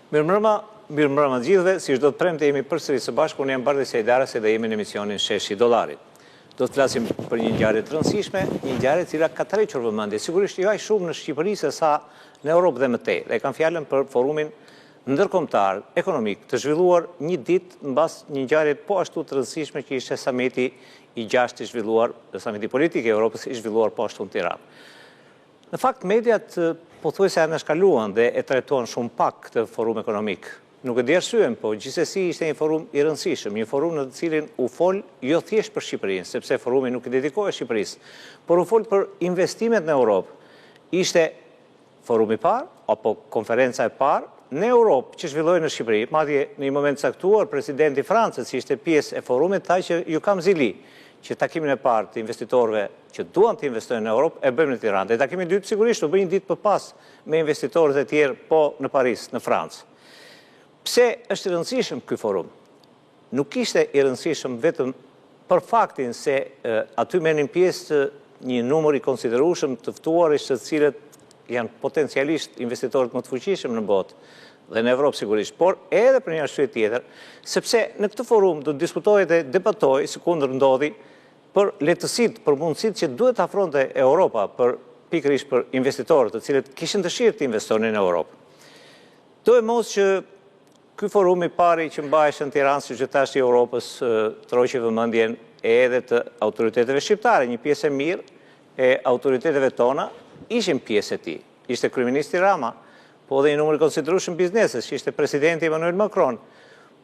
Mirëmbrëma gjithëve, si çdo të premte jemi përsëri së bashku, unë jam Bardhi Sejdara se dhe jemi në emisionin Sheshi Dollarit. Do të flasim për një ngjarje të rëndësishme, një ngjarje e cila ka tërhequr vëmendje, sigurisht jo aq shumë në Shqipëri se sa në Europë dhe më tej. Dhe kam fjalën për forumin ndërkombëtar ekonomik të zhvilluar një ditë mbas një ngjarje po ashtu të rëndësishme që ishte samiti i 6 i zhvilluar, samiti politik i Europës i zhvilluar po ashtu në Tiranë. Në fakt, mediat pothuajse janë shkaluan dhe e trajtuan shumë pak këtë forum ekonomik. Nuk e di arsyen, po gjithsesi ishte një forum i rëndësishëm, një forum në të cilin u fol jo thjesht për Shqipërinë, sepse forumi nuk i dedikohet Shqipërisë, por u fol për investimet në Europë. Ishte forumi i parë apo konferenca e parë në Europë që zhvilloi në Shqipëri, madje në një moment caktuar presidenti i Francës, që ishte pjesë e forumit, tha që ju kam zili që takimin e parë të investitorëve që duan të investojnë në Europë e bëjmë në Tiranë. Dhe takimi i dytë sigurisht u bë një ditë më pas me investitorët e tjerë po në Paris, në Francë. Pse është i rëndësishëm ky forum? Nuk ishte i rëndësishëm vetëm për faktin se aty merrin pjesë një numër i konsiderueshëm të ftuarësh të cilët janë potencialisht investitorët më të fuqishëm në botë dhe në Evropë sigurisht, por edhe për një arsye tjetër, sepse në këtë forum do të diskutohet dhe debatohej, sikundër ndodhi, për lehtësitë, për mundësitë që duhet të afronte Europa pikërisht për investitorët të cilët kishin dëshirë të investonin në Europë. Do e mos që ky forum i pari që mbahej në Tiranë, siç e thash, i Europës, troqi vëmendjen edhe të autoriteteve shqiptare, një pjesë e mirë e autoriteteve tona ishin pjesë e tij. Ishte kryeministri Rama, po dhe një numër i konsiderueshëm bizneses, që ishte presidenti Emmanuel Macron,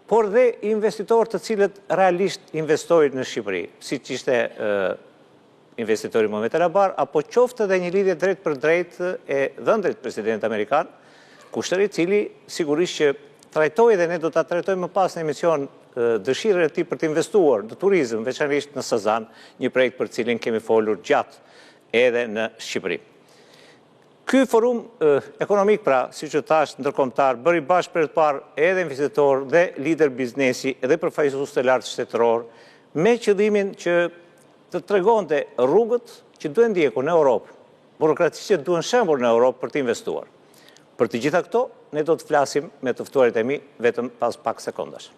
por dhe investitorë të cilët realisht investojnë në Shqipëri, siç ishte investitori Mohamed El Abar, apo qoftë edhe një lidhje drejt për drejt e dhëndrit president amerikan, kushtër i cili sigurisht që trajtoi dhe ne do ta trajtojmë më pas në emision dëshirën e tij për të investuar në turizëm, veçanërisht në Sazan, një projekt për cilin kemi folur gjatë edhe në Shqipëri. Ky forum ekonomik, pra, siç e thash, ndërkombëtar, bëri bashkë për të parë edhe investitor dhe lider biznesi edhe përfaqësues të lartë shtetëror, me qëllimin që të tregonte rrugët që duhen ndjekur në Europë, burokracisë që duhen shembur në Europë për të investuar. Për të gjitha këto, ne do të flasim me të ftuarit e mi vetëm pas pak sekondash.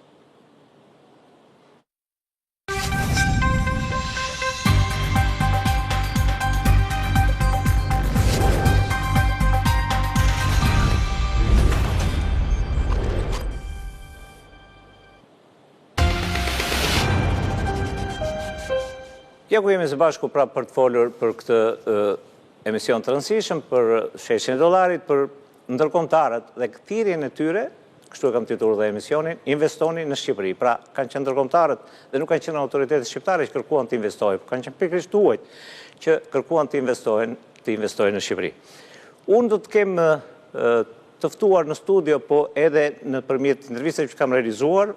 Ja ku jemi së bashku pra për të folur për këtë emision të rëndësishëm, për Sheshin e Dollarit, për ndërkombëtarët dhe thirrjen e tyre, kështu e kam titulluar dhe emisionin, investoni në Shqipëri. Pra, kanë qenë ndërkombëtarët dhe nuk kanë qenë autoritetet shqiptare që kërkuan të investojnë, por kanë qenë pikërisht huajt që kërkuan të investojnë në Shqipëri. Unë do të kem të ftuar në studio, po edhe nëpërmjet intervistave që kam realizuar,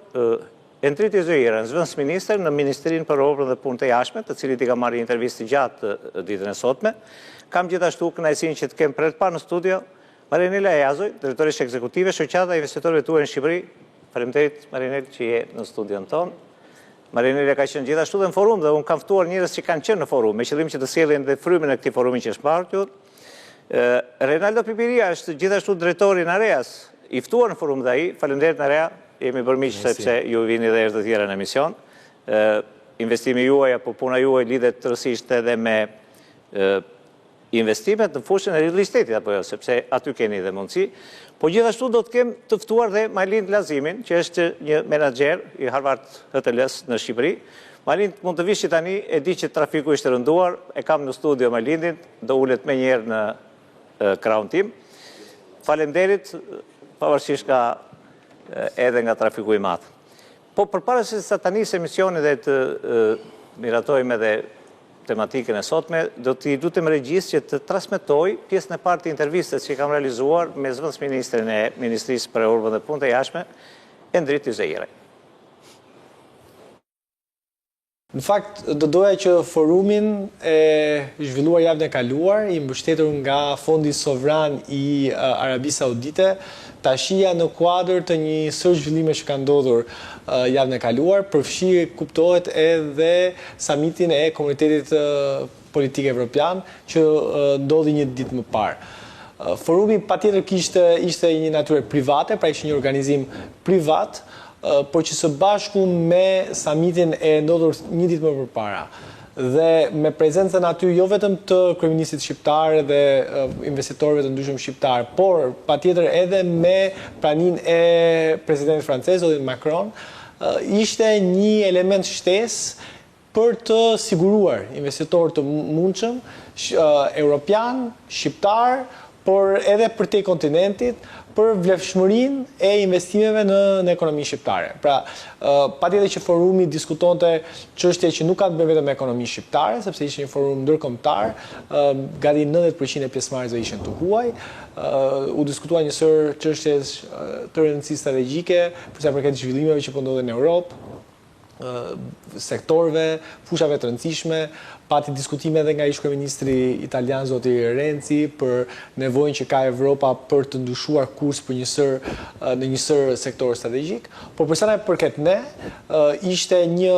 Endriti Zoira, zëvendës ministër në Ministrinë për Obrën dhe Punët e Jashtme, të cilit i kam marrë intervistë gjatë ditën e sotme. Kam gjithashtu kënaqësinë që të kem për të parë në studio Marinela Jazoj, drejtoresha ekzekutive Shoqata e Investitorëve tuaj në Shqipëri. Faleminderit Marinel që je në studion tonë. Marinela ka qenë gjithashtu dhe në forum dhe unë kam ftuar njerëz që kanë qenë në forum me qëllim që të sjellin dhe frymën e këtij forumi që është mbartur. Renaldo Pipiria është gjithashtu drejtori i Nareas, i ftuar në forum dhe ai. Faleminderit Narea. Jemi bërë miq sepse ju vini dhe herë të tjera në emision. Investimi juaj apo puna juaj lidhet tërësisht edhe me investimet në fushën e real estate-it apo jo, sepse aty keni dhe mundësi. Po gjithashtu do të kem të ftuar dhe Majlind Lazimin, që është një menaxher i Harvard HTL-s në Shqipëri. Majlind mund të vishi tani, e di që trafiku ishte rënduar, e kam në studio Majlindin, do ulet më njëherë në krahun tim. Faleminderit, pavarësisht ka edhe nga trafiku i madh. Po përpara se sa tani se emisioni dhe të miratojmë edhe tematikën e sotme, do t'i lutem regjisë që të transmetoj pjesën e parë të intervistës që kam realizuar me zëvendës ministrin e Ministrisë për Obrën dhe Punët e Jashtme, Endriti Zoiraj. Në fakt, do doja që forumin e zhvilluar javën e kaluar, i mbështetur nga Fondi Sovran i Arabisë Saudite, ta shija në kuadër të një sër zhvillime që ka ndodhur javën e kaluar, përfshi kuptohet edhe samitin e Komunitetit Politik Evropian që ndodhi një ditë më parë. Forumi patjetër ishte një natyrë private, pra ishte një organizim privat, por që së bashku me summitin e ndodhur një ditë më përpara. Dhe me prezencën aty jo vetëm të kryeministit shqiptar dhe investitorëve të ndryshëm shqiptar, por patjetër edhe me praninë e presidentit francez, Emmanuel Macron, ishte një element shtesë për të siguruar investitorë të mundshëm, europian, shqiptar, por edhe për te kontinentit, për vlefshmërinë e investimeve në ekonominë shqiptare. Pra, patjetër që forumi diskutonte çështje që nuk kanë të bëjnë vetëm me ekonominë shqiptare, sepse ishte një forum ndërkombëtar, gati 90% e pjesëmarrësve ishin të huaj. U diskutua një sër çështje të rëndësisë strategjike, për sa i përket zhvillimeve që po ndodhen në Europë, sektorëve, fushave të rëndësishme, pati diskutime edhe nga ish-kryeministri italian zoti Renzi për nevojën që ka Evropa për të ndryshuar kurs për në një sër sektor strategjik, por për sa na përket ne, ishte një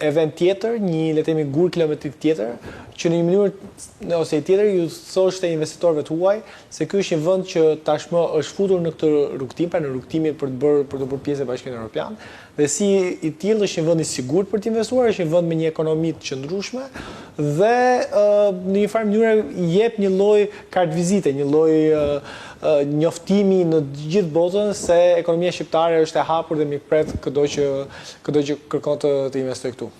event tjetër, një le të themi gur kilometrik tjetër, që në një mënyrë ose tjetër ju thoshte investitorëve të huaj se ky është një vend që tashmë është futur në këtë rrugtim, pra në rrugtimin për të bërë pjesë e Bashkimit Evropian, dhe si i tillë është një vend i sigurt për të investuar, është një vend me një ekonomi të qëndrueshme dhe në një farë mënyrë jep një lloj kartvizite, një lloj njoftimi në gjithë botën se ekonomia shqiptare është e hapur dhe mikpret çdo që kërkon të investojë këtu.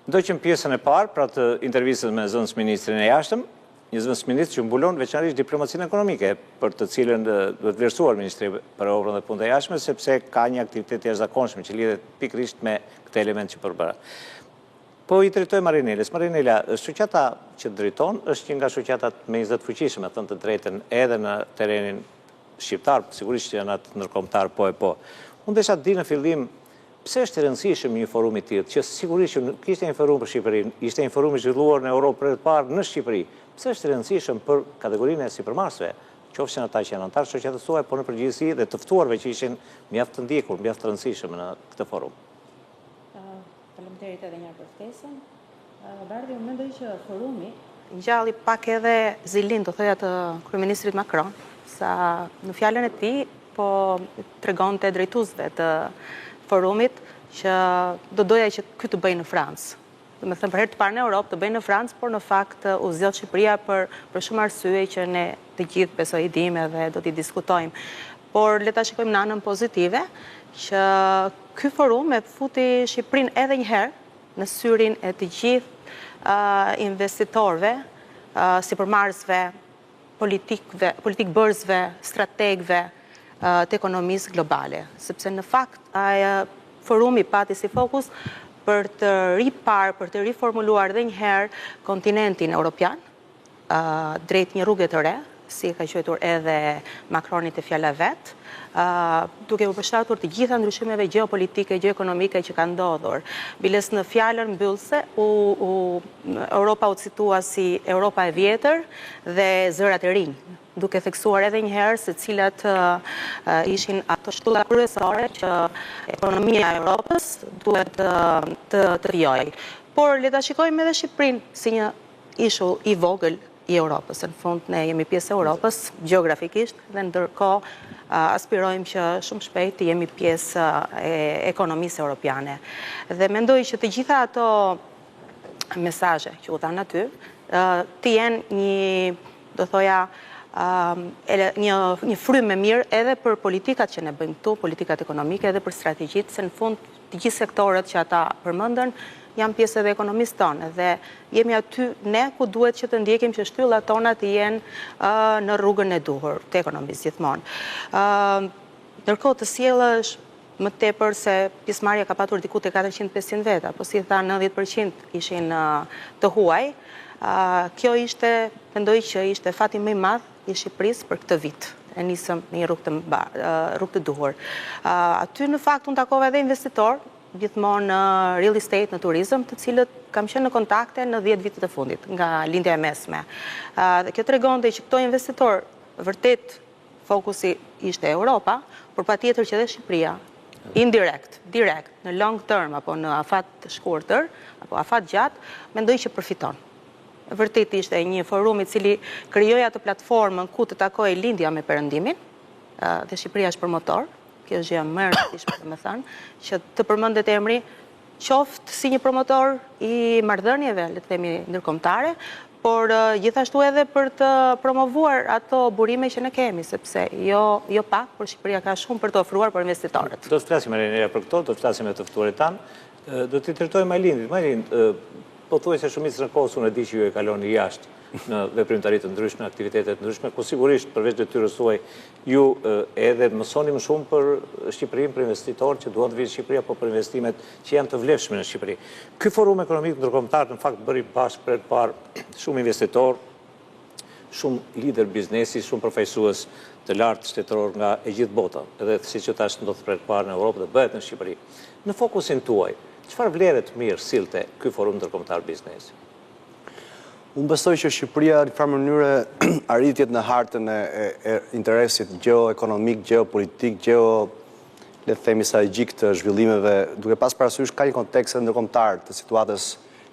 Ndoqëm pjesën e parë, pra të intervistës me zëvendës ministrin e jashtëm, një zëvendës ministr që mbulon veçanërisht diplomacinë ekonomike, për të cilën duhet vlerësuar Ministri për Obrën dhe Punët e Jashtme, sepse ka një aktivitet jashtëzakonshëm që lidhet pikërisht me këtë element që përbëra. Po i drejtoj Marineles. Marinela, shoqata që drejton është një nga shoqatat me 20 fuqishme, thënë të drejtën edhe në terenin shqiptar, sigurisht që janë atë ndërkombëtar po e po. Unë desha të di në fillim pse është e rëndësishëm një forum i tillë, që sigurisht që nuk ishte një forum për Shqipërinë, ishte një forum i zhvilluar në Europë për të parë në Shqipëri. Pse është e rëndësishëm për kategorinë e sipërmarrësve, qofshin ata që janë anëtarë shoqatës suaj, por në përgjithësi dhe të ftuarve që ishin mjaft të ndjekur, mjaft të rëndësishëm në këtë forum. Faleminderit edhe një herë për ftesën. Bardhi, unë mendoj që forumi ngjalli pak edhe zilin, do thoya, të kryeministrit Macron, sa në fjalën e tij po tregonte drejtuesve të forumit që do doja që ky të bëjë në Francë. Do të thënë për herë të parë në Europë të bëjë në Francë, por në fakt u zgjodh Shqipëria për shumë arsye që ne të gjithë besoj i dimë dhe do t'i diskutojmë. Por le ta shikojmë në anën pozitive që ky forum e futi Shqipërinë edhe një herë në syrin e të gjithë investitorëve, sipërmarrësve, politikbërësve, strategëve të ekonomisë globale, sepse në fakt forumi pati si fokus për të riparë, për të riformuluar dhe njëherë kontinentin europian, drejt një rrugë të re, si ka quajtur edhe Macronit e fjala vet, duke u përshtatur të gjitha ndryshimeve gjeopolitike, gjeoekonomike që kanë ndodhur. Biles në fjalën mbyllëse, Europa u citua si Europa e vjetër dhe zërat e rinj, duke theksuar edhe njëherë se cilat ishin ato shtylla kryesore që ekonomia e Europës duhet të vijojë. Por le ta shikojmë edhe Shqipërinë si një ishull i vogël i Europës. Në fund ne jemi pjesë e Europës gjeografikisht dhe ndërkohë aspirojmë që shumë shpejt të jemi pjesë e ekonomisë europiane. Dhe mendoj që të gjitha ato mesazhe që u dhanë aty të jenë një, do thoja, një frymë e mirë edhe për politikat që ne bëjmë këtu, politikat ekonomike edhe për strategjitë, se në fund të gjithë sektorët që ata përmendën janë pjesë edhe ekonomisë tonë dhe jemi aty ne ku duhet që të ndjekim që shtyllat tona të jenë në rrugën e duhur të ekonomisë gjithmonë. Ndërkohë të sjellësh më tepër se pjesëmarrja ka patur diku te 400-500 veta, po si tha 90% ishin të huaj. Kjo ishte, mendoj që ishte fati më i madh i Shqipërisë për këtë vit. E nisëm në një rrugë të duhur. Aty në fakt unë takova edhe investitor, gjithmonë në real estate, në turizëm, të cilët kam qenë në kontakte në 10 vitet e fundit, nga lindja e mesme. Dhe kjo tregonte që këto investitor, vërtet fokusi ishte Europa, por patjetër që edhe Shqipëria, indirekt, direkt, në long term, apo në afat shkurtër, apo afat gjatë, mendoj që përfiton. vërtet ishte një forum i cili krijoi atë platformën ku të takojë lindja me Perëndimin, dhe Shqipëria është promotor. Kjo është gjë më e rëndësishme, domethënë, që të përmendet emri qoftë si një promotor i marrëdhënieve, le të themi, ndërkombëtare, por gjithashtu edhe për të promovuar ato burime që ne kemi, sepse jo pak, por Shqipëria ka shumë për të ofruar për investitorët. Do të flasim për këto, do të flasim me të ftuarit tanë. Do t'i trajtojmë Majlindit. Majlind, pothuajse shumicën e kohës unë e di që ju e kaloni jashtë në veprimtari të ndryshme, aktivitetet ndryshme, ku sigurisht përveç detyrës suaj ju edhe mësoni më shumë për Shqipërinë, për investitorë që duan të vinë në Shqipëri apo për investimet që janë të vlefshme në Shqipëri. Ky forum ekonomik ndërkombëtar në fakt bëri bashkë për të parë shumë investitorë, shumë lider biznesi, shumë përfaqësues të lartë shtetëror nga e gjithë bota, edhe siç që tash ndodh për të parë në Europë dhe bëhet në Shqipëri. Në fokusin tuaj, çfarë vlere të mirë sillte ky forum ndërkombëtar biznesi? Unë besoj që Shqipëria në farë mënyre arritjet në hartën e interesit geo-ekonomik, geo-politik, le të themi strategjik të zhvillimeve, duke pas parasysh ka një kontekst ndërkombëtar të situatës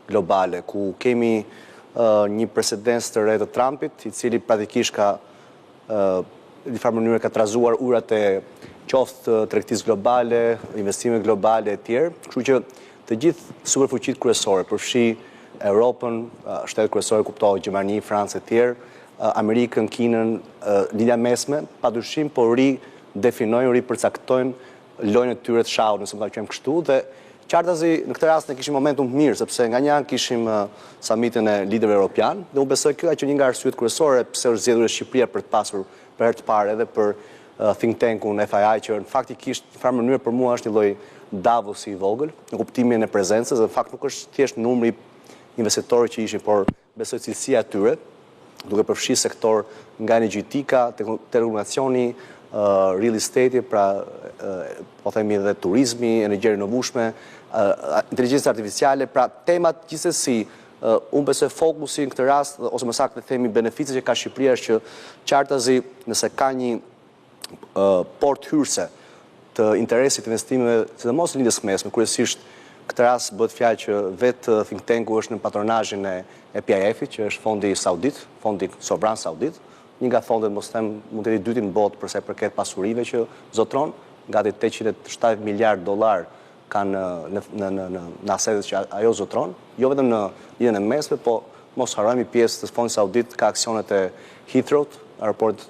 globale, ku kemi një precedens të re të Trumpit, i cili praktikisht ka në farë mënyre ka trazuar urat e qoftë të tregtisë globale, investime globale e tjerë, kështu që të gjithë superfuqit kryesore, përfshi Europën, shtetet kryesore kuptohet Gjermani, Francë e tjerë, Amerikën, Kinën, lidhja mesme, padyshim po ridefinojnë, ripërcaktojnë lojën e tyre të shahut, nëse më ta quajmë kështu, dhe qartazi në këtë rast ne kishim momentum mirë, sepse nga një anë kishim summitin e liderëve europian, dhe unë besoj kjo që një nga arsyet kryesore pse është zgjedhur Shqipëria për të pasur për herë të parë edhe për think tankun FII, që në faktikisht në farë mënyrë për mua është një lloj Davos i vogël, në kuptimin e prezencës, dhe në fakt nuk është thjesht numri investitorë që ishin, por besoj cilësia e tyre, duke përfshi sektor nga energjetika, telekomunikacioni, real estate, pra po themi edhe turizmi, energji rinovueshme, inteligjencë artificiale, pra temat gjithsesi, unë besoj fokusi në këtë rast, ose më saktë themi beneficet që ka Shqipëria është që qartazi nëse ka një port hyrëse të interesit investimeve, sidomos në lindjes mesme, kryesisht këtë rast bëhet fjalë që vetë think tanku është në patronazhin e PIF-it, që është fondi saudit, fondi sovran saudit, një nga fondet mos them mund të jetë i dyti në botë për sa i përket pasurive që zotron, gati $870 miliardë kanë në asetet që ajo zotron, jo vetëm në lidhjen e mesme, po mos harrojmë pjesë të fondit saudit ka aksionet e Heathrow, aeroport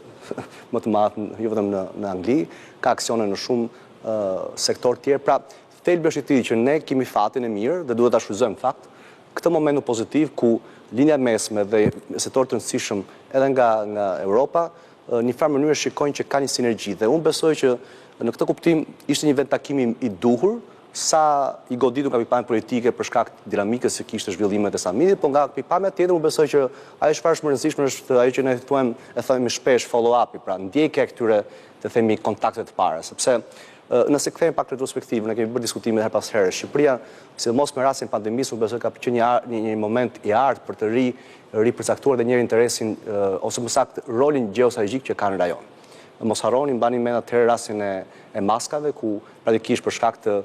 më të madh jo vetëm në Angli, ka aksione në shumë sektor të tjerë, pra thelbi është i tillë që ne kemi fatin e mirë dhe duhet ta shfrytëzojmë fakt këtë momentin pozitiv ku linja mesme dhe sektorë të rëndësishëm edhe nga Europa në farë mënyrë shikojnë që ka një sinergji dhe unë besoj që në këtë kuptim ishte një vend takimi i duhur sa i goditur nga pikpamja politike për shkak të dinamikës që kishte zhvillimet e samitit, por nga pikpamja tjetër unë besoj që ajo çfarë është më e rëndësishme është ajo që ne themi shpesh follow-up-i, pra ndjekja e këtyre të themi kontakte të para, sepse nëse kthehemi pak retrospektiv, ne kemi bërë diskutime her pas here. Shqipëria, sidomos me rastin pandemisë, unë besoj ka qenë një moment i artë për të ripërcaktuar dhe njëri interesin ose më saktë rolin gjeostrategjik që ka në rajon. Mos harroni, mbani mend atëherë rastin e maskave, ku praktikisht për shkak të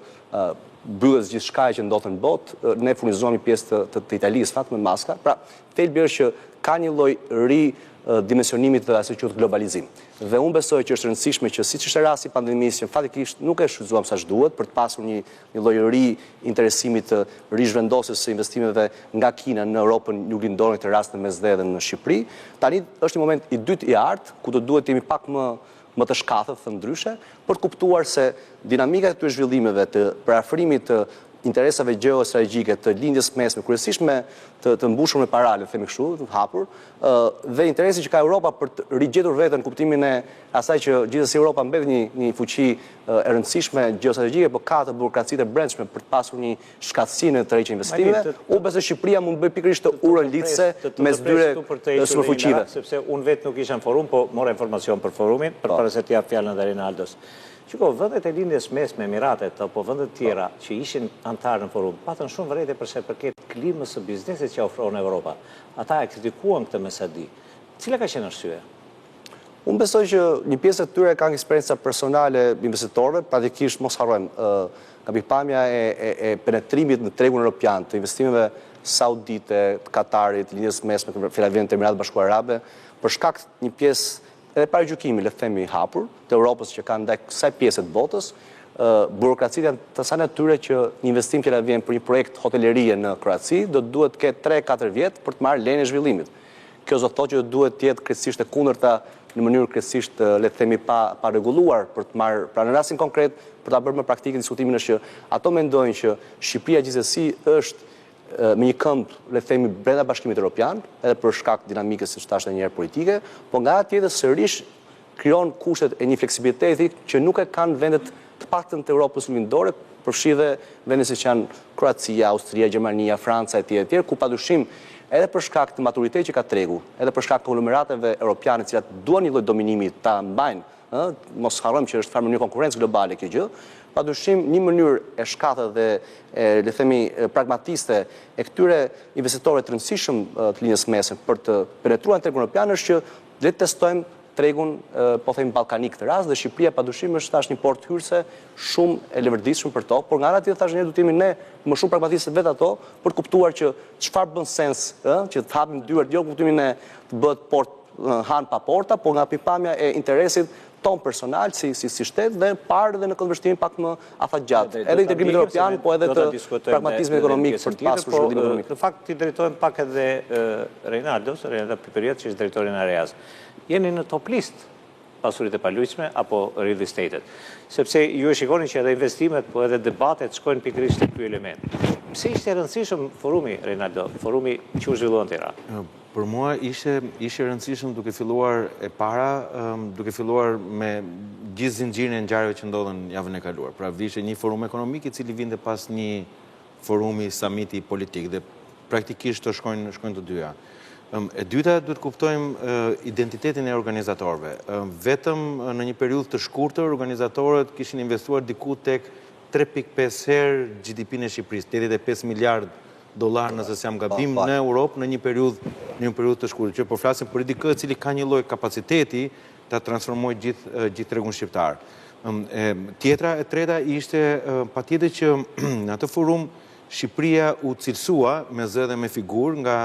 mbylljes gjithçka që ndodhte në botë, ne furnizohemi pjesë të Italisë fakt me maska. Pra, thelbi është që ka një lloj dimensionimit të asaj quhet globalizim. Dhe unë besoj që është rëndësishme që siç ishte rasti i pandemisë, që fatikisht nuk e shfrytzuam sa duhet për të pasur një lloj interesimit të rizhvendosjes së investimeve nga Kina në Europën juglindore, këtë rast në Mesdhe dhe në Shqipëri. Tani është një moment i dytë i artë, ku do duhet të jemi pak më të shkathët të ndryshe, për të kuptuar se dinamika e këtyre zhvillimeve të përafrimit të interesave gjeostrategjike të lindjes mesme, kryesisht me të mbushur me parale, themi kështu, të hapur, dhe interesi që ka Europa për të rigjetur veten në kuptimin e asaj që gjithsesi Europa mbet një fuqi e rëndësishme gjeostrategjike, por ka të burokracitë e brendshme për të pasur një shkatësi në tërheqje investimeve. Unë besoj Shqipëria mund të bëjë pikërisht të urën lidhse mes dyre superfuqive. Sepse unë vetë nuk isha në forum, po mora informacion për forumin, përpara se të jap fjalën Rinaldos. Qiko, vëndet e lindjes mesme, Emiratet, apo vëndet tjera që ishin antarë në forum, patën shumë vërejtje përse përket klimës së biznesit që ofron Europa. Ata e kritikuan këtë mesadi. Cila ka qenë arsye? Unë besoj që një pjesë e tyre kanë eksperienca personale investitorëve, praktikisht mos harrojmë nga pikpamja e penetrimit në tregun evropian të investimeve Saudite, Katarit, linjës mesme, Filadelfia, Emiratet Bashkuara Arabe, për shkak një pjesë edhe para gjykimi, le të themi hapur, të Europës që kanë ndaj kësaj pjese të botës, burokracitë janë të asaj natyre që një investim që vjen për një projekt hotelerie në Kroaci do duhet të ketë 3-4 vjet për të marrë lejen e zhvillimit. Kjo do thotë që duhet të jetë krejtësisht e kundërta në mënyrë krejtësisht le të themi pa rregulluar për të marrë, pra në rastin konkret për ta bërë më praktike diskutimin është që ato mendojnë që Shqipëria gjithsesi është me një këmbë, le të themi, brenda Bashkimit Evropian, edhe për shkak dinamikës së thashë një herë politike, po nga ana tjetër sërish krijon kushtet e një fleksibiliteti që nuk e kanë vendet të paktën të Europës lindore, përfshi dhe vendet siç janë Kroacia, Austria, Gjermania, Franca etj, ku padyshim edhe për shkak të maturitetit që ka tregu, edhe për shkak të konglomerateve europiane, të cilat duan një lloj dominimi ta mbajnë, mos harrojmë që është farë mënyrë konkurrencë globale kjo gjë, padyshim një mënyrë e shkathët dhe le themi pragmatiste e këtyre investitorëve të rëndësishëm të linjës mesme për të penetruar në tregun europian është që le të testojmë tregun po themi ballkanik të rast dhe Shqipëria padyshim është tash një portë hyrëse shumë e levërditshme për to, por nga ana tjetër tash ne do të jemi ne më shumë pragmatistë vetë ato për të kuptuar që çfarë bën sens, që të hapim dyert jo kuptimin e të bëhet portë han pa porta, por nga pikpamja e interesit ton personal si shtet dhe parë dhe në këndvështrimin pak më afatgjatë. Edhe integrimit evropian, po edhe të pragmatizmit ekonomik për të pasur zhvillim ekonomik. Në fakt ti drejtohem pak edhe Reinaldo Piperiet, që është drejtori në Areas. Jeni në top list pasurit e palujshme apo real estate-et. Sepse ju e shikoni që edhe investimet, po edhe debatet shkojnë pikërisht te ky element. Pse ishte rëndësishëm forumi, Reinaldo, forumi që u zhvillua në Tiranë? Për mua ishte rëndësishëm duke filluar e para, duke filluar me gjithë zinxhirin e ngjarjeve që ndodhen javën e kaluar. Pra ishte një forum ekonomik i cili vinte pas një forumi samiti politik dhe praktikisht të shkojnë të dyja. E dyta, duhet kuptojmë identitetin e organizatorëve. Vetëm në një periudhë të shkurtër, organizatorët kishin investuar diku tek 3.5 herë GDP-n e Shqipërisë, 85 miliard dollar nëse s'jam gabim në Europë në një periudhë të shkurtër, që po flasim për IDK i cili ka një lloj kapaciteti ta transformojë gjithë tregun shqiptar. Tjetra e treta ishte patjetër që në atë forum Shqipëria u cilësua me zë dhe me figurë nga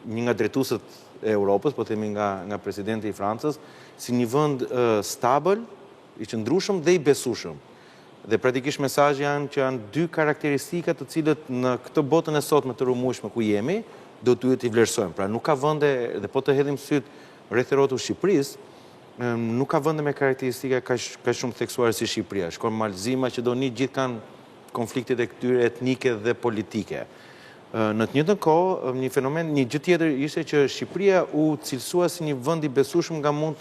një nga drejtuesët e Europës, po themi nga presidenti i Francës, si një vend stabil, i qëndrueshëm dhe i besueshëm. Dhe praktikisht mesazhi janë që janë dy karakteristika të cilët në këtë botën e sotme të rrëmueshme ku jemi, do duhet i vlerësojmë. Pra nuk ka vende, dhe po të hedhim syt rreth rrotull Shqipërisë, nuk ka vende me karakteristika kaq shumë theksuare si Shqipëria. Shkon Malzima që do një gjithë kanë konfliktet e këtyre etnike dhe politike. Në të njëjtën kohë, një fenomen, një gjë tjetër ishte që Shqipëria u cilësua si një vend i besueshëm nga mund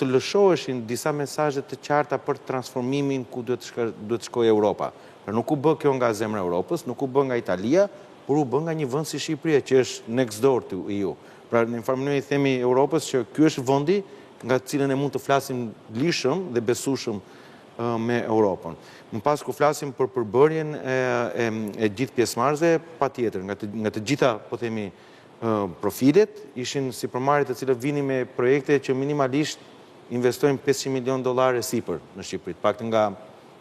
të lëshoheshin disa mesazhe të qarta për transformimin ku duhet të shkojë Europa. Pra nuk u bë kjo nga zemra e Europës, nuk u bë nga Italia, por u bë nga një vend si Shqipëria që është next door to EU. Pra në një farë mënyrë i themi Europës që ky është vendi nga të cilën e mund të flasim lishëm dhe besueshëm me Europën. Më pas ku flasim për përbërjen e gjithë pjesëmarrësve, patjetër nga të gjitha, po themi, profilet ishin si përmarrjet të cilët vinin me projekte që minimalisht investojnë $500 milion sipër në Shqipëri. Paktën nga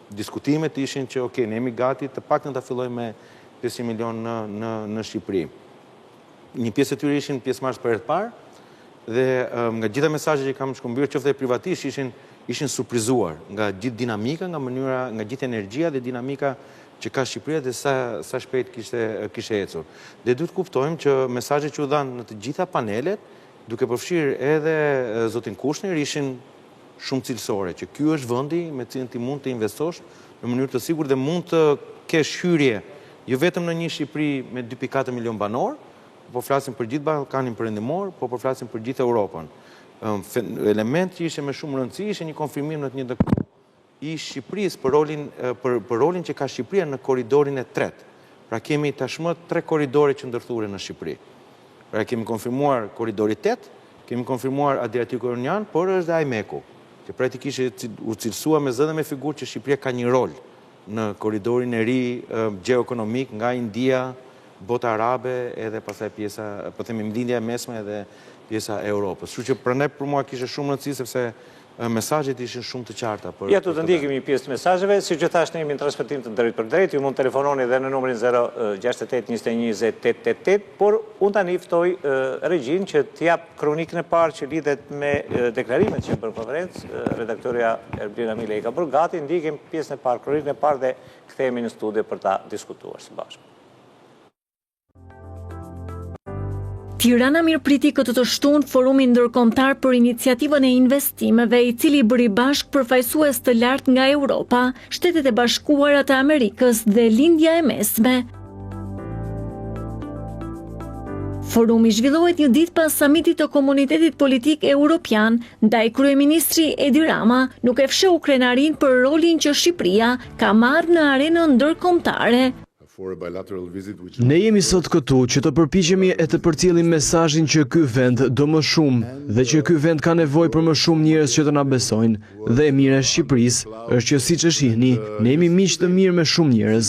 diskutimet ishin që ne jemi gati të paktën ta fillojmë me 500 milion në Shqipëri. Një pjesë e tyre ishin pjesëmarrës për herë të parë dhe nga gjitha mesazhet që kam shkëmbyer qoftë edhe privatisht ishin surprizuar nga gjithë dinamika, nga mënyra, nga gjithë energjia dhe dinamika që ka Shqipëria dhe sa shpejt kishte ecur. Dhe duhet kuptojmë që mesazhet që u dhanë në të gjitha panelet, duke përfshirë edhe zotin Kushner, ishin shumë cilësore, që ky është vendi me cilin ti mund të investosh në mënyrë të sigurt dhe mund të kesh hyrje jo vetëm në një Shqipëri me 2.4 milion banor, po flasim për gjithë Ballkanin perëndimor, po flasim për gjithë Europën. Element që ishte me shumë rëndësi ishte një konfirmim në të njëjtën kohë i Shqipërisë për rolin që ka Shqipëria në korridorin e tretë. Pra kemi tashmë 3 korridore që ndërthuren në Shqipëri. Pra kemi konfirmuar korridori 8, kemi konfirmuar Adriatiku Jonian, por është dhe Ajmeku, që praktikisht u cilësua me zë dhe me figurë që Shqipëria ka një rol në korridorin e ri gjeoekonomik nga India, bota arabe edhe pastaj pjesa, po themi Lindja e Mesme edhe pjesa e Europës. Kështu që prandaj për mua kishte shumë rëndësi sepse mesazhet ishin shumë të qarta. Ja, të ndjekim një pjesë të mesazheve, si që thash ne jemi në transmetim të drejt për drejt, ju mund telefononi edhe në numrin 068212888, por unë tani ftoj regjin që t'jap kronikën e parë që lidhet me deklarimet që për konferencë, redaktoria Erblina Mile i ka bërë gati, ndjekim pjesën e parë, kronikën e parë dhe kthehemi në studio për ta diskutuar së bashku. Tirana mirëpriti këtë të shtunë forumin ndërkombëtar për iniciativën e investimeve, i cili bëri bashk përfaqësues të lartë nga Europa, Shtetet e Bashkuara të Amerikës dhe lindja e mesme. Forumi zhvillohet një ditë pas samitit të Komunitetit Politik Evropian, ndaj kryeministri Edi Rama nuk e fsheu krenarin për rolin që Shqipëria ka marrë në arenën ndërkombëtare. Ne jemi sot këtu që të përpiqemi e të përcjellim mesazhin që ky vend do më shumë dhe që ky vend ka nevojë për më shumë njerëz që të na besojnë dhe e mira e Shqipërisë është që siç e shihni, ne jemi miq të mirë me shumë njerëz.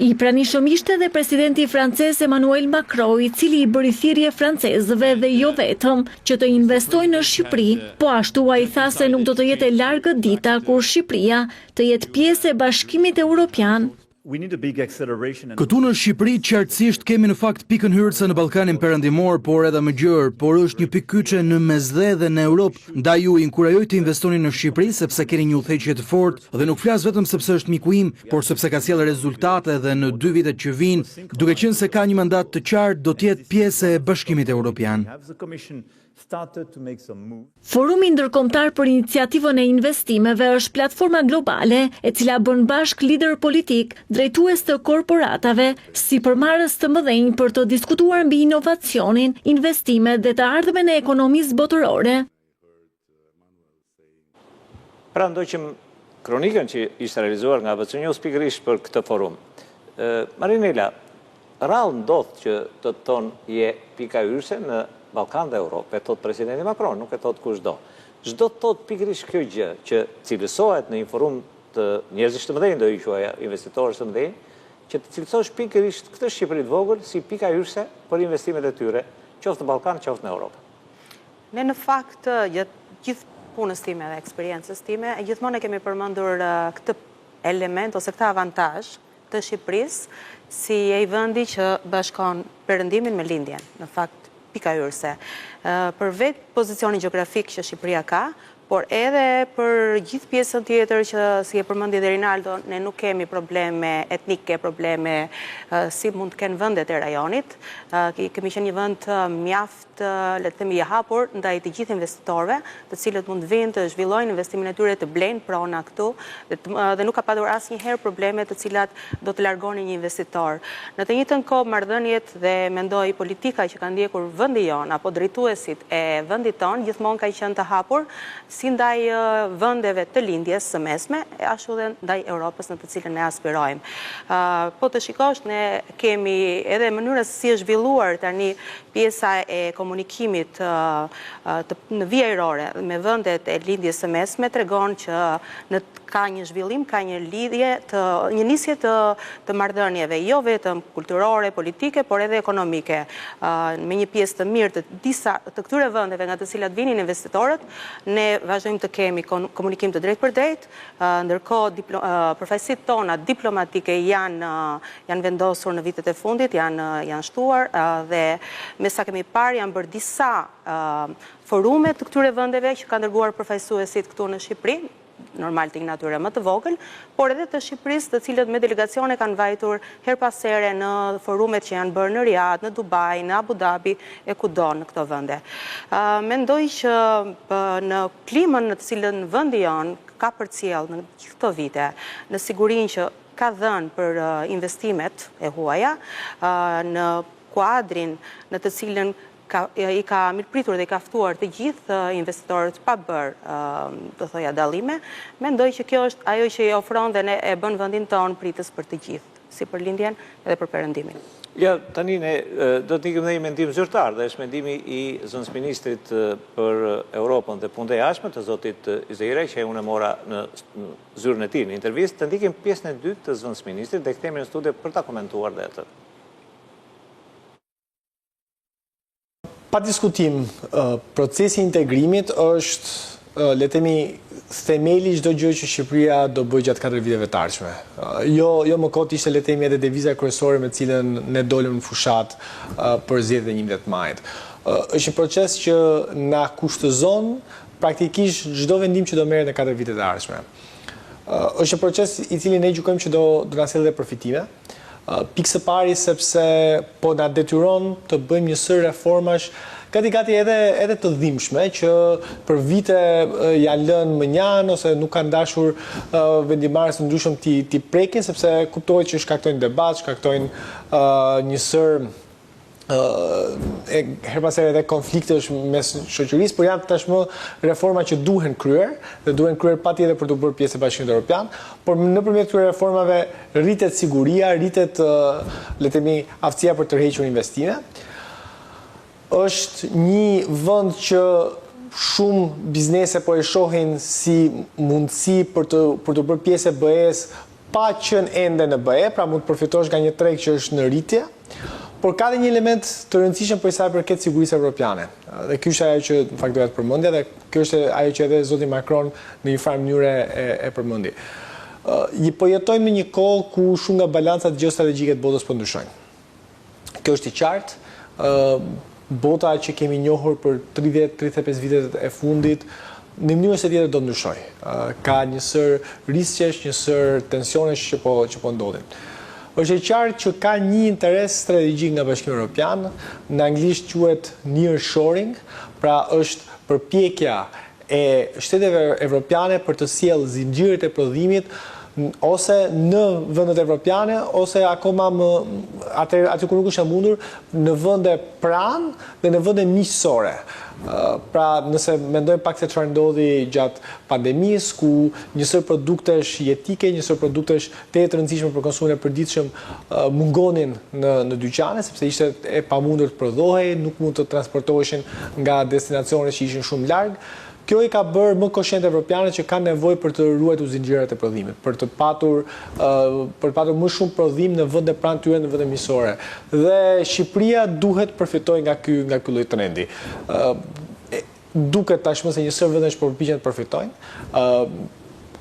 I pranishëm ishte dhe presidenti francez Emmanuel Macron, i cili i bëri thirrje francezëve dhe jo vetëm që të investojnë në Shqipëri, po ashtu ai tha se nuk do të jetë e largët dita kur Shqipëria të jetë pjesë e Bashkimit Evropian. Këtu në Shqipëri qartësisht kemi në fakt pikën hyrëse në Ballkanin Perëndimor, por edhe më gjerë, por është një pikë kyçe në mesdhe dhe në Europë. Ndaj ju inkurajoj të investoni në Shqipëri sepse keni një udhëheqje të fortë dhe nuk flas vetëm sepse është miku im, por sepse ka sjellë rezultate dhe në 2 vitet që vijnë, duke qenë se ka një mandat të qartë, do të jetë pjesë e Bashkimit Evropian. Forumi ndërkombëtar për iniciativën e investimeve është platforma globale e cila bën bashk lider politik, drejtues të korporatave, si përmarrës të mëdhenj për të diskutuar mbi inovacionin, investimet dhe të ardhmen e ekonomisë botërore. Pra ndoqëm kronikën që ishte realizuar nga ABC News pikërisht për këtë forum. Marinela, rrallë ndodh që të tonë je pika hyrëse në Ballkan dhe Europë, e thot presidenti Macron, nuk e thot kushdo. Çdo thot pikërisht kjo gjë që cilësohet në një forum të njerëzish të mëdhenj, do i quaja investitorësh të mëdhenj, që të cilësosh pikërisht këtë Shqipëri të vogël si pika hyrëse për investimet e tyre, qoftë në Ballkan, qoftë në Europë. Ne në fakt gjithë punës time dhe eksperiencës time, gjithmonë e kemi përmendur këtë element ose këtë avantazh të Shqipërisë si e i vendi që bashkon perëndimin me lindjen. Në fakt pika hyrëse. Për vetë pozicionin gjeografik që Shqipëria ka, por edhe për gjithë pjesën tjetër që si e përmendi dhe Rinaldo, ne nuk kemi probleme etnike, probleme si mund të kenë vendet e rajonit. Kemi qenë një vend mjaft, le të themi i hapur ndaj të gjithë investitorëve, të cilët mund vinë të zhvillojnë investimin e tyre, të blejnë prona këtu dhe nuk ka padur asnjëherë probleme të cilat do të largonin një investitor. Në të njëjtën kohë marrëdhëniet dhe mendoj politika që ka ndjekur vendi jon apo drejtuesit e vendit ton gjithmonë ka qenë të hapur si ndaj vendeve të lindjes së mesme, ashtu dhe ndaj Europës në të cilën ne aspirojmë. Po të shikosh, ne kemi edhe mënyrës si është zhvilluar tani pjesa e komunikimit në vijë ajrore me vendet e lindjes së mesme tregon që ka një zhvillim, ka një lidhje, një nisje të marrëdhënieve, jo vetëm kulturore, politike, por edhe ekonomike. Me një pjesë të mirë të këtyre vendeve nga të cilat vinin investitorët, ne vazhdojmë të kemi komunikim të drejt për drejt, ndërkohë përfaqësitë tona diplomatike janë vendosur në vitet e fundit, janë shtuar dhe me sa kemi parë janë bërë disa forume të këtyre vendeve që kanë dërguar përfaqësuesit këtu në Shqipëri, normal të një natyre më të vogël, por edhe të Shqipërisë, të cilët me delegacione kanë vajtur her pas here në forumet që janë bërë në Riyadh, në Dubai, në Abu Dhabi e kudo në këto vende. Mendoj që në klimën në të cilën vendi jon ka përcjell në këto vite, në sigurinë që ka dhënë për investimet e huaja, në kuadrin në të cilën i ka mirëpritur dhe i ka ftuar të gjithë investitorët pa bërë, të thoja, dallime, mendoj që kjo është ajo që i ofron dhe ne e bën vendin tonë pritës për të gjithë, si për lindjen edhe për perëndimin. Ja, tani ne do të ikim dhe një mendim zyrtar, dhe është mendimi i zënës ministrit për Europën dhe punët e jashtme, të zotit Izeire, që unë e mora në zyrën e tij në intervistë, të ndikim pjesën e dytë të zënës ministrit dhe kthehemi në studio për ta komentuar dhe atë. Pa diskutim, procesi integrimit është le të themi, themeli çdo gjë që Shqipëria do bëjë gjatë 4 viteve të ardhshme. Jo më kot ishte le të themi edhe deviza kryesore me cilën ne dolëm në fushat për zgjedhjet e 11 majit. Është një proces që na kushtozon praktikisht çdo vendim që do merret në 4 vitet e ardhshme. Është një proces i cili ne gjykojmë që do na sjellë përfitime. Pikë së pari sepse po na detyron të bëjmë një sër reformash gati edhe të dhimbshme që për vite janë lënë mënjan ose nuk kanë dashur vendimarrës të ndryshëm ti prekin sepse kuptohet që shkaktojnë debat, shkaktojnë një sër her pas here edhe konfliktesh mes shoqërisë, por janë tashmë reforma që duhen kryer dhe duhen kryer patjetër për të bërë pjesë e Bashkimit Evropian, por nëpërmjet këtyre reformave rritet siguria, rritet le të themi aftësia për të tërhequr investime. Është një vend që shumë biznese po e shohin si mundësi për të bërë pjesë e BE-s pa qenë ende në BE, pra mund të përfitosh nga një treg që është në rritje. Por ka dhe një element të rëndësishëm për sa i përket sigurisë evropiane. Dhe kjo është ajo që në fakt doja të përmendja dhe kjo është ajo që edhe zoti Macron në një farë mënyrë e përmendi. Po jetojmë në një kohë ku shumë nga balancat gjeostrategjike të botës po ndryshojnë. Kjo është i qartë. Bota që kemi njohur për 30-35 vitet e fundit në mënyrë se tjetër do të ndryshojë. Ka një sër riskjesh, një sër tensionesh që po ndodhin. Është e qartë që ka një interes strategjik nga Bashkimi Evropian, në anglisht quhet nearshoring, pra është përpjekja e shteteve evropiane për të sjellë zinxhiret e prodhimit ose në vendet evropiane ose akoma aty ku nuk është e mundur në vende pranë dhe në vende miqësore. Pra nëse mendojmë pak se çfarë ndodhi gjatë pandemisë, ku njësër produktesh jetike, njësër produktesh të rëndësishme për konsumin e përditshëm mungonin në dyqane, sepse ishte e pamundur të prodhohej, nuk mund të transportoheshin nga destinacione që ishin shumë larg. Kjo i ka bërë më koshente evropianët që kanë nevojë për të ruajtur zinxhirat e prodhimit, për të patur më shumë prodhim në vende pranë tyre, në vende miqësore. Dhe Shqipëria duhet përfitojë nga ky lloj trendi. Duket tashmë se një sër vendesh po përpiqen të përfitojnë.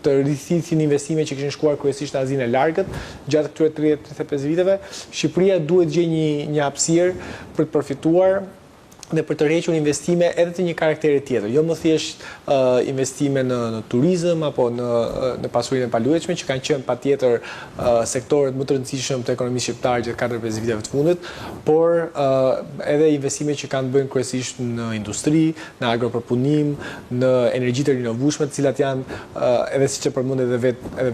Të rithithin investime që kishin shkuar kryesisht në Azinë e Largët gjatë këtyre 30-35 viteve, Shqipëria duhet gjejë një hapësirë për të përfituar dhe për të rrequr investime edhe të një karakteri tjetër, jo më thjesht investime në turizëm apo në pasurinë e paludhshme që kanë qenë patjetër sektorët më të rëndësishëm të ekonomisë shqiptare gjatë 4-5 viteve të fundit, por edhe investime që kanë bënë kryesisht në industri, në agropërpunim, në energji të rinovueshme, të cilat janë edhe siç e përmend edhe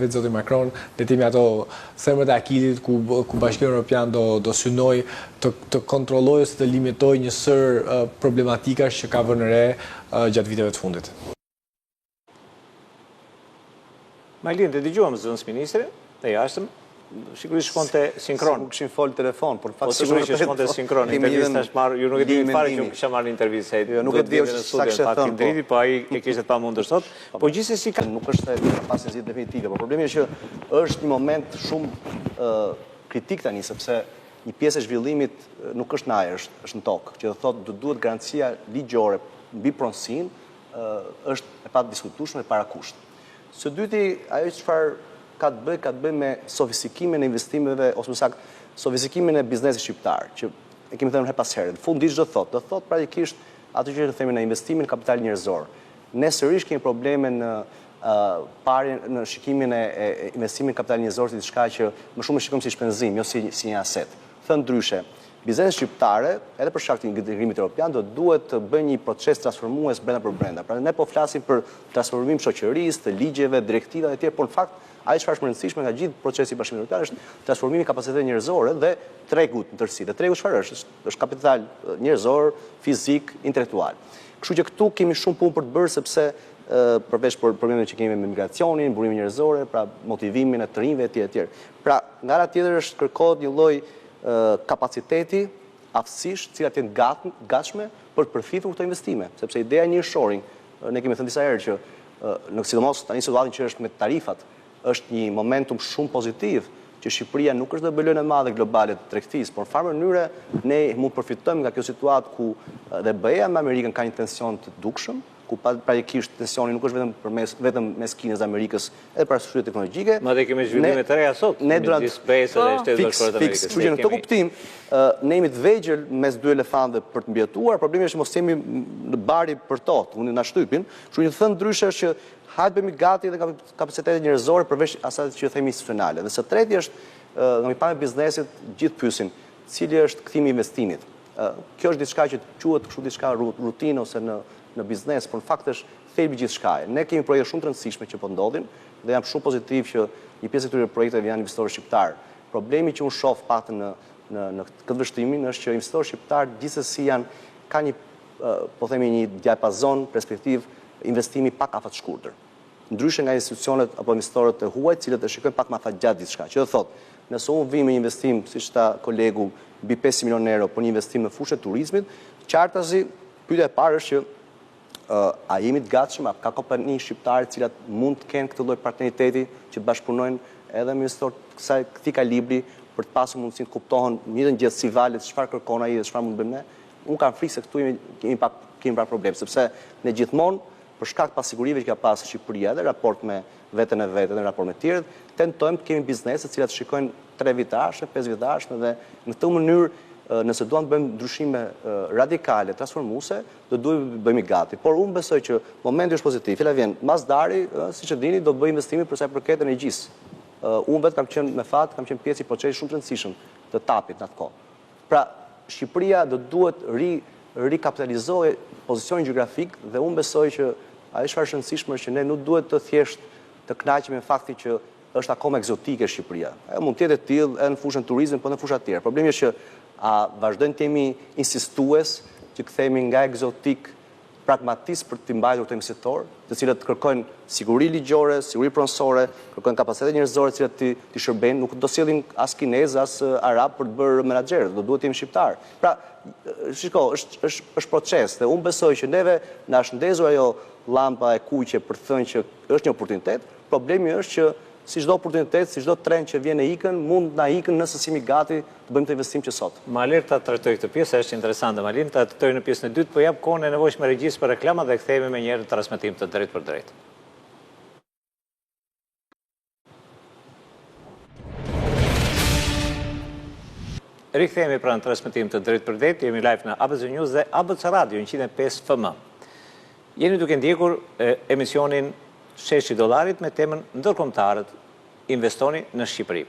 vetë zoti Macron, le të themi ato themët e akilit ku Bashkimi Evropian do synojë të kontrollojë ose të limitojë një sër problematikash që ka vënë re gjatë viteve të fundit. Majlin, të dëgjuam zëvendës ministrin e jashtëm, sigurisht shkonte sinkron. Nuk kishin folë telefon, por Po sigurisht që shkonte sinkron, intervista është marrë, ju nuk e dini fare që kisha marrë intervistë. Nuk e di sa kishte thënë, po ai e kishte pamundur sot. Po gjithsesi nuk është se ka pasur zgjidhje definitive, por problemi është që është një moment shumë kritik tani sepse një pjesë e zhvillimit nuk është në ajër, është në tokë, që do thotë do duhet garancia ligjore mbi pronësinë është e padiskutueshme e parakusht. Së dyti, ajo çfarë ka të bëjë me sofistikimin e investimeve ose më saktë sofistikimin e biznesit shqiptar, që e kemi thënë her pas here. Në fund do thotë praktikisht atë që themi në investimin kapital njerëzor. Ne sërish kemi probleme në shikimin e investimin kapital njerëzor si diçka që më shumë e shikojmë si shpenzim, jo si një aset. Thënë ndryshe, bizneset shqiptare, edhe për shkak të integrimit evropian, do duhet të bëjnë një proces transformues brenda për brenda. Pra ne po flasim për transformim shoqërisë, të ligjeve, direktiva e tjerë, por në fakt ajo çfarë është më rëndësishme nga gjithë procesi i Bashkimit Evropian është transformimi i kapacitetit njerëzor dhe tregut në tërësi. Dhe tregu çfarë është? Është kapital njerëzor, fizik, intelektual. Kështu që këtu kemi shumë punë për të bërë sepse përveç problemeve që kemi me migracionin, burimin njerëzore, pra motivimin e të rinjve etj. Pra, nga ana tjetër është kërkohet një lloj kapaciteti, aftësish, cilat janë gatshme për të përfitur këto investime, sepse ideja e nearshoring, ne kemi thënë disa herë që në sidomos tani situatin që është me tarifat, është një momentum shumë pozitiv që Shqipëria nuk është dëbëlën e madhe globale të tregtisë, por në farë mënyre ne mund përfitojmë nga kjo situatë ku dhe BE-ja me Amerikën ka një tension të dukshëm, ku praktikisht tensioni nuk është vetëm mes Kinës dhe Amerikës, edhe për arsye teknologjike. Madje kemi zhvillime të reja sot, midis BE-s dhe Shtetit Bashkuar të Amerikës. Kështu që në këtë kuptim, ne jemi të vegjël mes dy elefantëve për të mbijetuar, problemi është mos jemi në bari për tot, unë na shtypin, kështu që thënë ndryshe është që hajde bëhemi gati dhe kapacitetet njerëzore përveç asaj që themi institucionale. Dhe së treti është, nga pikpamja e biznesit, gjithë pyesin, cili është kthimi i investimit. Kjo është diçka që quhet kështu diçka rutinë ose në biznes, por në fakt është thelbi gjithçkaje. Ne kemi projekte shumë të rëndësishme që po ndodhin dhe jam shumë pozitiv që një pjesë e këtyre projekteve janë investitorë shqiptar. Problemi që unë shoh paktën në këtë vështrimin është që investitorët shqiptar gjithsesi ka një po themi një diapazon perspektiv investimi pak afat shkurtër. Ndryshe nga institucionet apo investitorët e huaj, cilët e shikojnë pak më afat gjatë diçka. Që do thotë, nëse unë vi me një investim, siç tha kolegu, mbi 5 milion euro për një investim në fushën e turizmit, qartazi pyetja e parë është që a jemi të gatshëm, a ka kompani shqiptare të cilat mund të kenë këtë lloj partneriteti që bashkëpunojnë edhe me investitorë këtij kalibri për të pasur mundësinë të kuptohen mirë gjithë si valet çfarë kërkon ai dhe çfarë mund bëjmë ne. Unë kam frikë se këtu kemi pak problem, sepse ne gjithmonë për shkak të pasigurive që ka pasur Shqipëria dhe raport me veten e vet dhe raport me të tjerët, tentojmë të kemi biznese të cilat shikojnë 3 vitearshme, 5 vitearshme dhe në këtë mënyrë nëse duam të bëjmë ndryshime radikale, transformuese, do duhet bëhemi gati. Por unë besoj që momenti është pozitiv. Fjala vjen, Masdari, siç e dini, do bëjë investime për sa i përket energjisë. Unë vetë kam qenë pjesë i procesit shumë të rëndësishëm të tapit në atë kohë. Pra, Shqipëria do duhet rikapitalizohej pozicionin gjeografik dhe unë besoj që ajo çfarë është rëndësishme është që ne nuk duhet të thjesht të kënaqemi me faktin që është akoma egzotike Shqipëria. Ajo mund të jetë e tillë edhe në fushën turizmit, po në fusha të tjera. Problemi është që a vazhdojnë të jemi insistues që kthehemi nga egzotik pragmatist për të mbajtur të investitorë, të cilët kërkojnë siguri ligjore, siguri pronësore, kërkojnë kapacitete njerëzore të cilat të shërbejnë, nuk do sillin as kinez, as arab për të bërë menaxher, do duhet të jemi shqiptar. Pra, shiko, është proces dhe unë besoj që neve na është ndezur ajo llampa e kuqe për të thënë që është një oportunitet. Problemi është që si çdo oportunitet, si çdo trend që vjen e ikën, mund na ikën nëse simi gati të bëjmë të investim që sot. Malir ta trajtoj këtë pjesë, është interesante Malin, ta trajtoj në pjesën e dytë, po jap kohën e nevojshme regjisë për reklama dhe kthehemi me një herë në transmetim të drejtë për drejtë. Rikthehemi pra në transmetim të drejtë për drejtë, jemi live në ABC News dhe ABC Radio 105 FM. Jeni duke ndjekur emisionin $6 me temën ndërkombëtarët investoni në Shqipëri.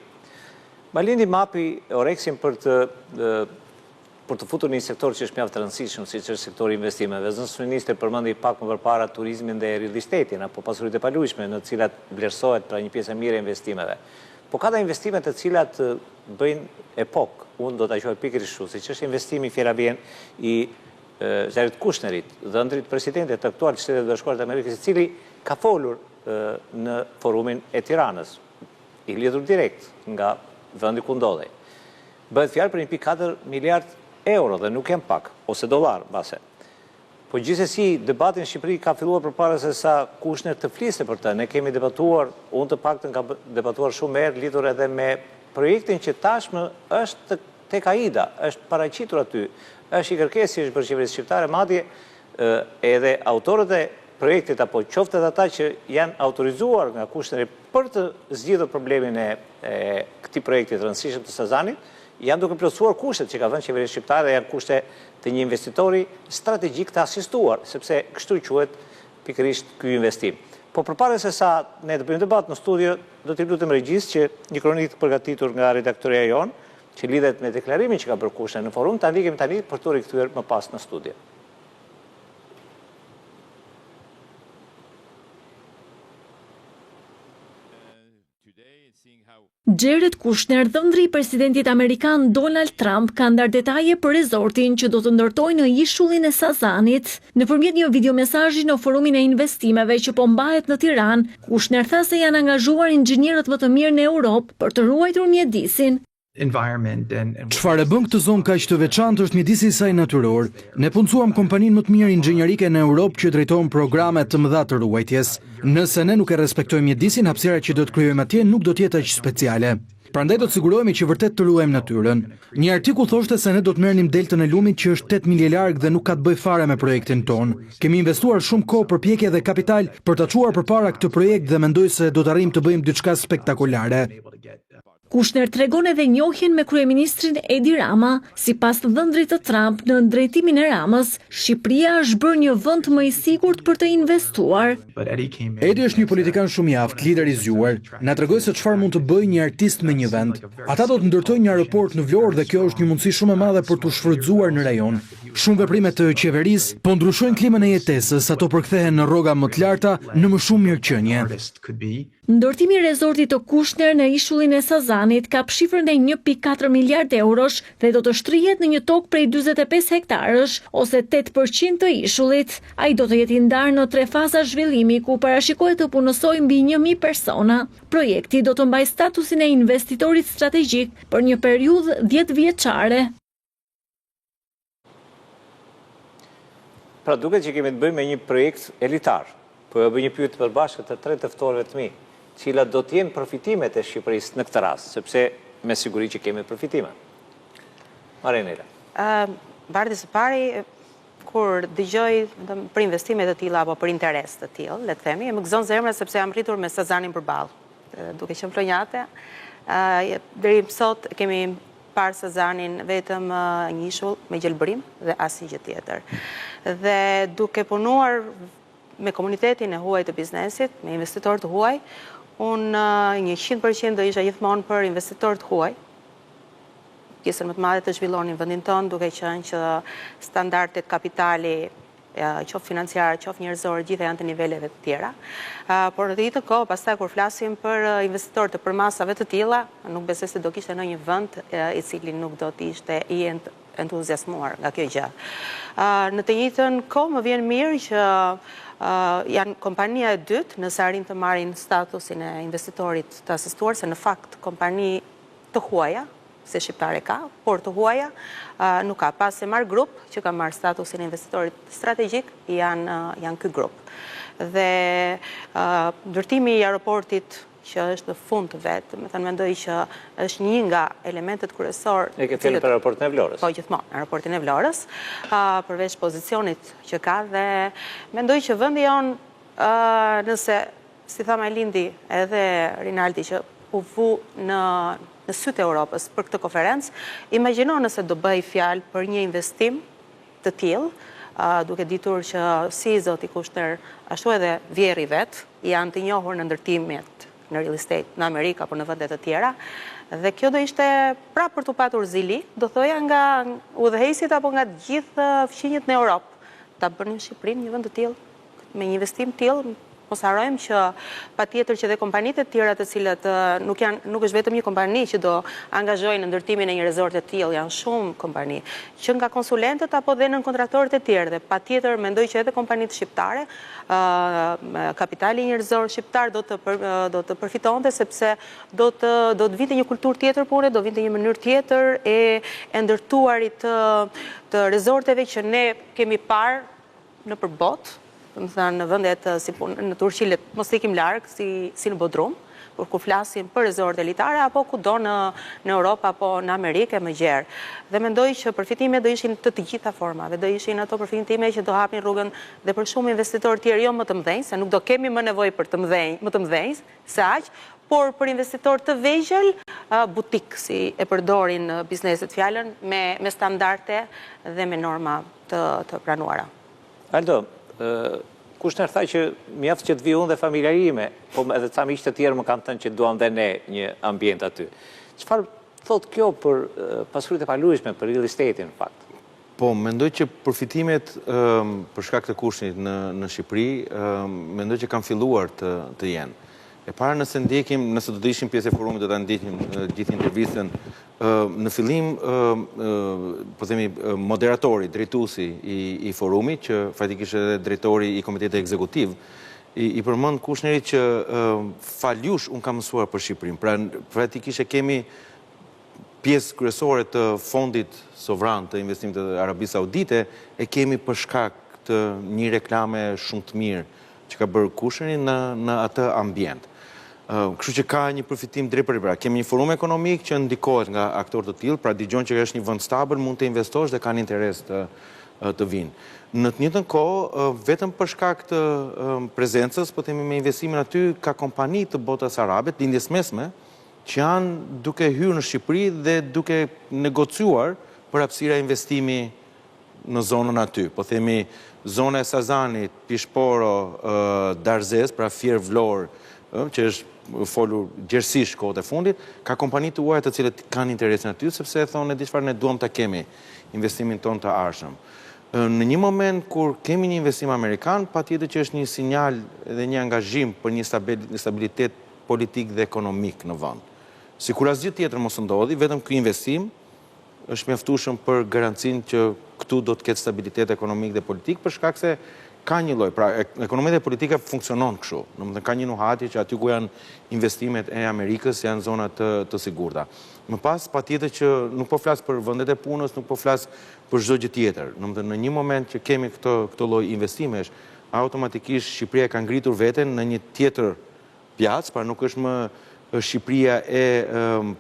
Malindi mapi Orexin për të futur një sektor që është mjaft të rëndësishëm, siç është sektori investimeve. Zënës ministri përmendi pak më përpara turizmin dhe real estate-in apo pasuritë e paluajshme në të cilat vlerësohet pra një pjesë e mirë e investimeve. Po ka dhe investimet të cilat bëjnë epok. Unë do ta quaj pikërisht kështu, siç është investimi fjera vjen i Jared Kushnerit, dhëndrit presidentit të aktual të Shtetit Bashkuar të Amerikës, i cili ka folur në forumin e Tiranës, i lidhur direkt nga vendi ku ndodhej. Bëhet fjalë për 1.4 miliard euro dhe nuk janë pak, ose dollar, mbase. Po gjithsesi, debati në Shqipëri ka filluar përpara se sa Kushner të fliste për të. Ne kemi debatuar, unë të paktën kam debatuar shumë herë lidhur edhe me projektin që tashmë është tek AIDA, është paraqitur aty, është i kërkesë për qeverisë shqiptare, madje edhe autorët e projektit apo qoftë edhe ata që janë autorizuar nga Kushneri për të zgjidhur problemin e këtij projekti të rëndësishëm të Sazanit, janë duke plotësuar kushtet që ka dhënë qeveria shqiptare dhe janë kushte të një investitori strategjik të asistuar, sepse kështu quhet pikërisht ky investim. Po përpara se sa ne të bëjmë debat në studio, do t'i lutem regjisë që një kronikë të përgatitur nga redaktoreja jon, që lidhet me deklarimin që ka bërë Kushner në forum, ta ndiqim tani për të rikthyer më pas në studio. Jared Kushner, dhëndri i presidentit amerikan Donald Trump, ka ndarë detaje për rezortin që do të ndërtojë në ishullin e Sazanit. Nëpërmjet një videomesazhi në forumin e investimeve që po mbahet në Tiranë, Kushner tha se janë angazhuar inxhinierët më të mirë në Europë për të ruajtur mjedisin. Çfarë bën këtë zonë kaq të veçantë është mjedisi i saj natyror. Ne punësuam kompaninë më të mirë inxhinierike në Europë që drejton programe të mëdha të ruajtjes. Nëse ne nuk e respektojmë mjedisin, hapësira që do të krijojmë atje nuk do të jetë aq speciale. Prandaj do të sigurohemi që vërtet të ruajmë natyrën. Një artikull thoshte se ne do të merrnim deltën e lumit që është 8 milje larg dhe nuk ka të bëjë fare me projektin ton. Kemi investuar shumë kohë, përpjekje dhe kapital për të çuar përpara këtë projekt dhe mendoj se do të arrijmë të bëjmë diçka spektakolare. Kushner tregon edhe njohjen me kryeministrin Edi Rama. Sipas të dhëndrit të Trump në drejtimin e Ramës, Shqipëria është bërë një vend më i sigurt për të investuar. Edi është një politikan shumë i aftë, lider i zgjuar. Na tregoi se çfarë mund të bëjë një artist me një vend. Ata do të ndërtojnë një aeroport në Vlorë dhe kjo është një mundësi shumë e madhe për të shfrytzuar në rajon. Shumë veprime të qeverisë po ndryshojnë klimën e jetesës, ato përkthehen në rroga më të larta në më shumë mirëqenie. Ndërtimi i rezortit të Kushner në ishullin e Sazanit ka shifrën e 1.4 miliard eurosh dhe do të shtrihet në një tokë prej 45 hektarësh ose 8% të ishullit. Ai do të jetë i ndarë në 3 faza zhvillimi ku parashikohet të punësojë mbi 1000 persona. Projekti do të mbajë statusin e investitorit strategjik për një periudhë 10 vjeçare. Pra duket që kemi të bëjmë me një projekt elitar, po e bëj një pyetje përbashkët të 3 të ftorëve të mi, cilat do të jenë përfitimet e Shqipërisë në këtë rast, sepse me siguri që kemi përfitime. Marinela. Bardhi së pari, kur dëgjoj për investime të tilla apo për interes të tillë, le të themi, më gëzon zemra sepse jam rritur me Sazanin përballë. Duke qenë flonjate, deri sot kemi parë Sazanin vetëm një ishull me gjelbërim dhe asnjë gjë tjetër. Dhe duke punuar me komunitetin e huaj të biznesit, me investitor të huaj, unë 100% do isha gjithmonë për investitor të huaj. Pjesën më të madhe të zhvillonin vendin tonë, duke qenë që standardet kapitali, qoftë financiare, qoftë njerëzore, gjitha janë të niveleve të tjera. Por në të njëjtën kohë, pastaj kur flasim për investitor të përmasave të tilla, nuk besoj se do kishte ndonjë vend i cili nuk do të ishte i entuziasmuar nga kjo gjë. Në të njëjtën kohë më vjen mirë që janë kompania e dytë nëse arrin të marrin statusin e investitorit të asistuar, se në fakt kompani të huaja, se shqiptare ka, por të huaja nuk ka. Pas se marrë grup që ka marrë statusin e investitorit strategjik, janë ky grup. Dhe ndërtimi i aeroportit që është në fund të vetë, me thënë mendoj që është një nga elementet kryesor. E ke fjalën për aeroportin e Vlorës? Po, gjithmonë, aeroportin e Vlorës, përveç pozicionit që ka, dhe mendoj që vendi jon, nëse, si tha Majlindi edhe Rinaldi, që u vu në sytë e Europës për këtë konferencë, imagjino nëse do bëj fjalë për një investim të tillë, duke ditur që si zoti Kushner, ashtu edhe vjerri vet, janë të njohur në ndërtimet në real estate në Amerikë apo në vende të tjera, dhe kjo do ishte prapë për të patur zili, do thoja nga udhëheqësit apo nga të gjithë fqinjet në Europë, ta bënin Shqipërinë një vend të tillë, me një investim të tillë. Mos harrojmë që patjetër që dhe kompanitë e tjera të cilat nuk është vetëm një kompani që do angazhojnë në ndërtimin e një rezort të tillë, janë shumë kompani, që nga konsulentët apo dhe në kontraktorët e tjerë, dhe patjetër mendoj që edhe kompanitë shqiptare, kapitali njerëzor shqiptar do të përfitonte, sepse do të vinte një kulturë tjetër pune, do vinte një mënyrë tjetër e ndërtuarit të rezorteve që ne kemi parë në përbot, në vendet si në Turqi, mos ikim larg si në Bodrum, por ku flasim për rezorte elitare apo kudo në Europë apo në Amerikë më gjerë. Dhe mendoj që përfitimet do ishin të gjitha formave, do ishin ato përfitime që do hapin rrugën dhe për shumë investitorë tjerë jo më të mëdhenj, se nuk do kemi më nevojë për më të mëdhenj se aq, por për investitor të vegjël, butik, si e përdorin bizneset fjalën, me standarde dhe me norma të pranuara. Aldo, Kushner tha që mjaft që të vi unë dhe familja ime, po edhe ca miq të tjerë më kanë thënë që duam dhe ne një ambient aty. Çfarë thot kjo për pasuritë e paluajshme, për real estate-in në fakt? Po, mendoj që përfitimet për shkak të Kushnit në Shqipëri, mendoj që kanë filluar të jenë. E para nëse do të ishim pjesë e forumit, do të ndjekim gjithë intervistën. Në fillim, po themi, moderatori, drejtuesi i forumit, që faktikisht edhe drejtori i komitetit ekzekutiv, i përmend Kushnerit që faljush unë kam mësuar për Shqipërinë. Pra, faktikisht e kemi pjesë kryesore të fondit sovran të investimit të Arabisë Saudite, e kemi për shkak të një reklame shumë të mirë që ka bërë Kushneri në atë ambient. Kështu që ka një përfitim drejt për drejt. Kemi një forum ekonomik që ndikohet nga aktorë të tillë, pra dëgjon që është një vend stabil, mund të investosh dhe kanë interes të vinë. Në të njëjtën kohë, vetëm për shkak të prezencës, po themi me investimin aty, ka kompani të botës arabe, të lindjes mesme, që janë duke hyrë në Shqipëri dhe duke negociuar për hapësira investimi në zonën aty. Po themi zona e Sazanit, Pishporo, Darzez, pra Fier Vlorë, që është folur gjerësisht kohët e fundit, ka kompani të huaja të cilët kanë interesin aty, sepse thonë di çfarë ne duam ta kemi investimin ton të ardhshëm. Në një moment kur kemi një investim amerikan, patjetër që është një sinjal dhe një angazhim për një stabilitet politik dhe ekonomik në vend. Sikur asgjë tjetër mos ndodhi, vetëm ky investim është mjaftueshëm për garancinë që këtu do të ketë stabilitet ekonomik dhe politik, për shkak se ka një lloj, pra ekonomia dhe politika funksionon kështu. Domethënë ka një nuhati që aty ku janë investimet e Amerikës janë zona të sigurta. Më pas patjetër që nuk po flas për vendet e punës, nuk po flas për çdo gjë tjetër. Domethënë në një moment që kemi këtë lloj investimesh, automatikisht Shqipëria ka ngritur veten në një tjetër pjacë, pra nuk është më Shqipëria e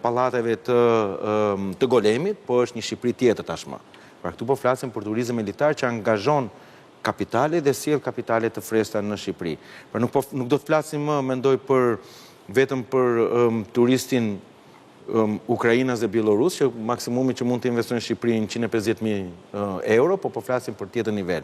pallateve të golemit, po është një Shqipëri tjetër tashmë. Pra këtu po flasim për turizëm militar që angazhon kapitale dhe sjell kapitale të freskëta në Shqipëri. Pra nuk do të flasim më, mendoj, vetëm për turistin Ukrainas dhe Bielorus, që maksimumi që mund të investojnë në Shqipëri 150.000 euro, po flasim për tjetër nivel.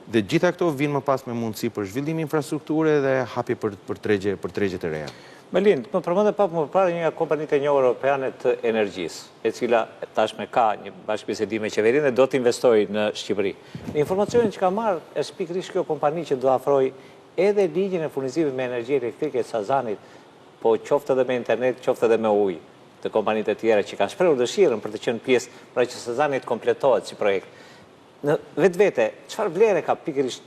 Dhe gjitha këto vinë më pas me mundësi për zhvillim infrastrukture dhe hapi për tregje të reja. Melind, më përmendë pak më parë një nga kompanitë e njohura europiane të energjisë, e cila tashmë ka një bashkëbisedim me qeverinë dhe do të investojë në Shqipëri. Në informacionin që ka marrë, është pikërisht kjo kompani që do afrojë edhe ligjin e furnizimit me energji elektrike të Sazanit, po qoftë edhe me internet, qoftë edhe me ujë, të kompanitë e tjera që kanë shprehur dëshirën për të qenë pjesë, pra që Sazanit kompletohet si projekt. Në vetvete, çfarë vlere ka pikërisht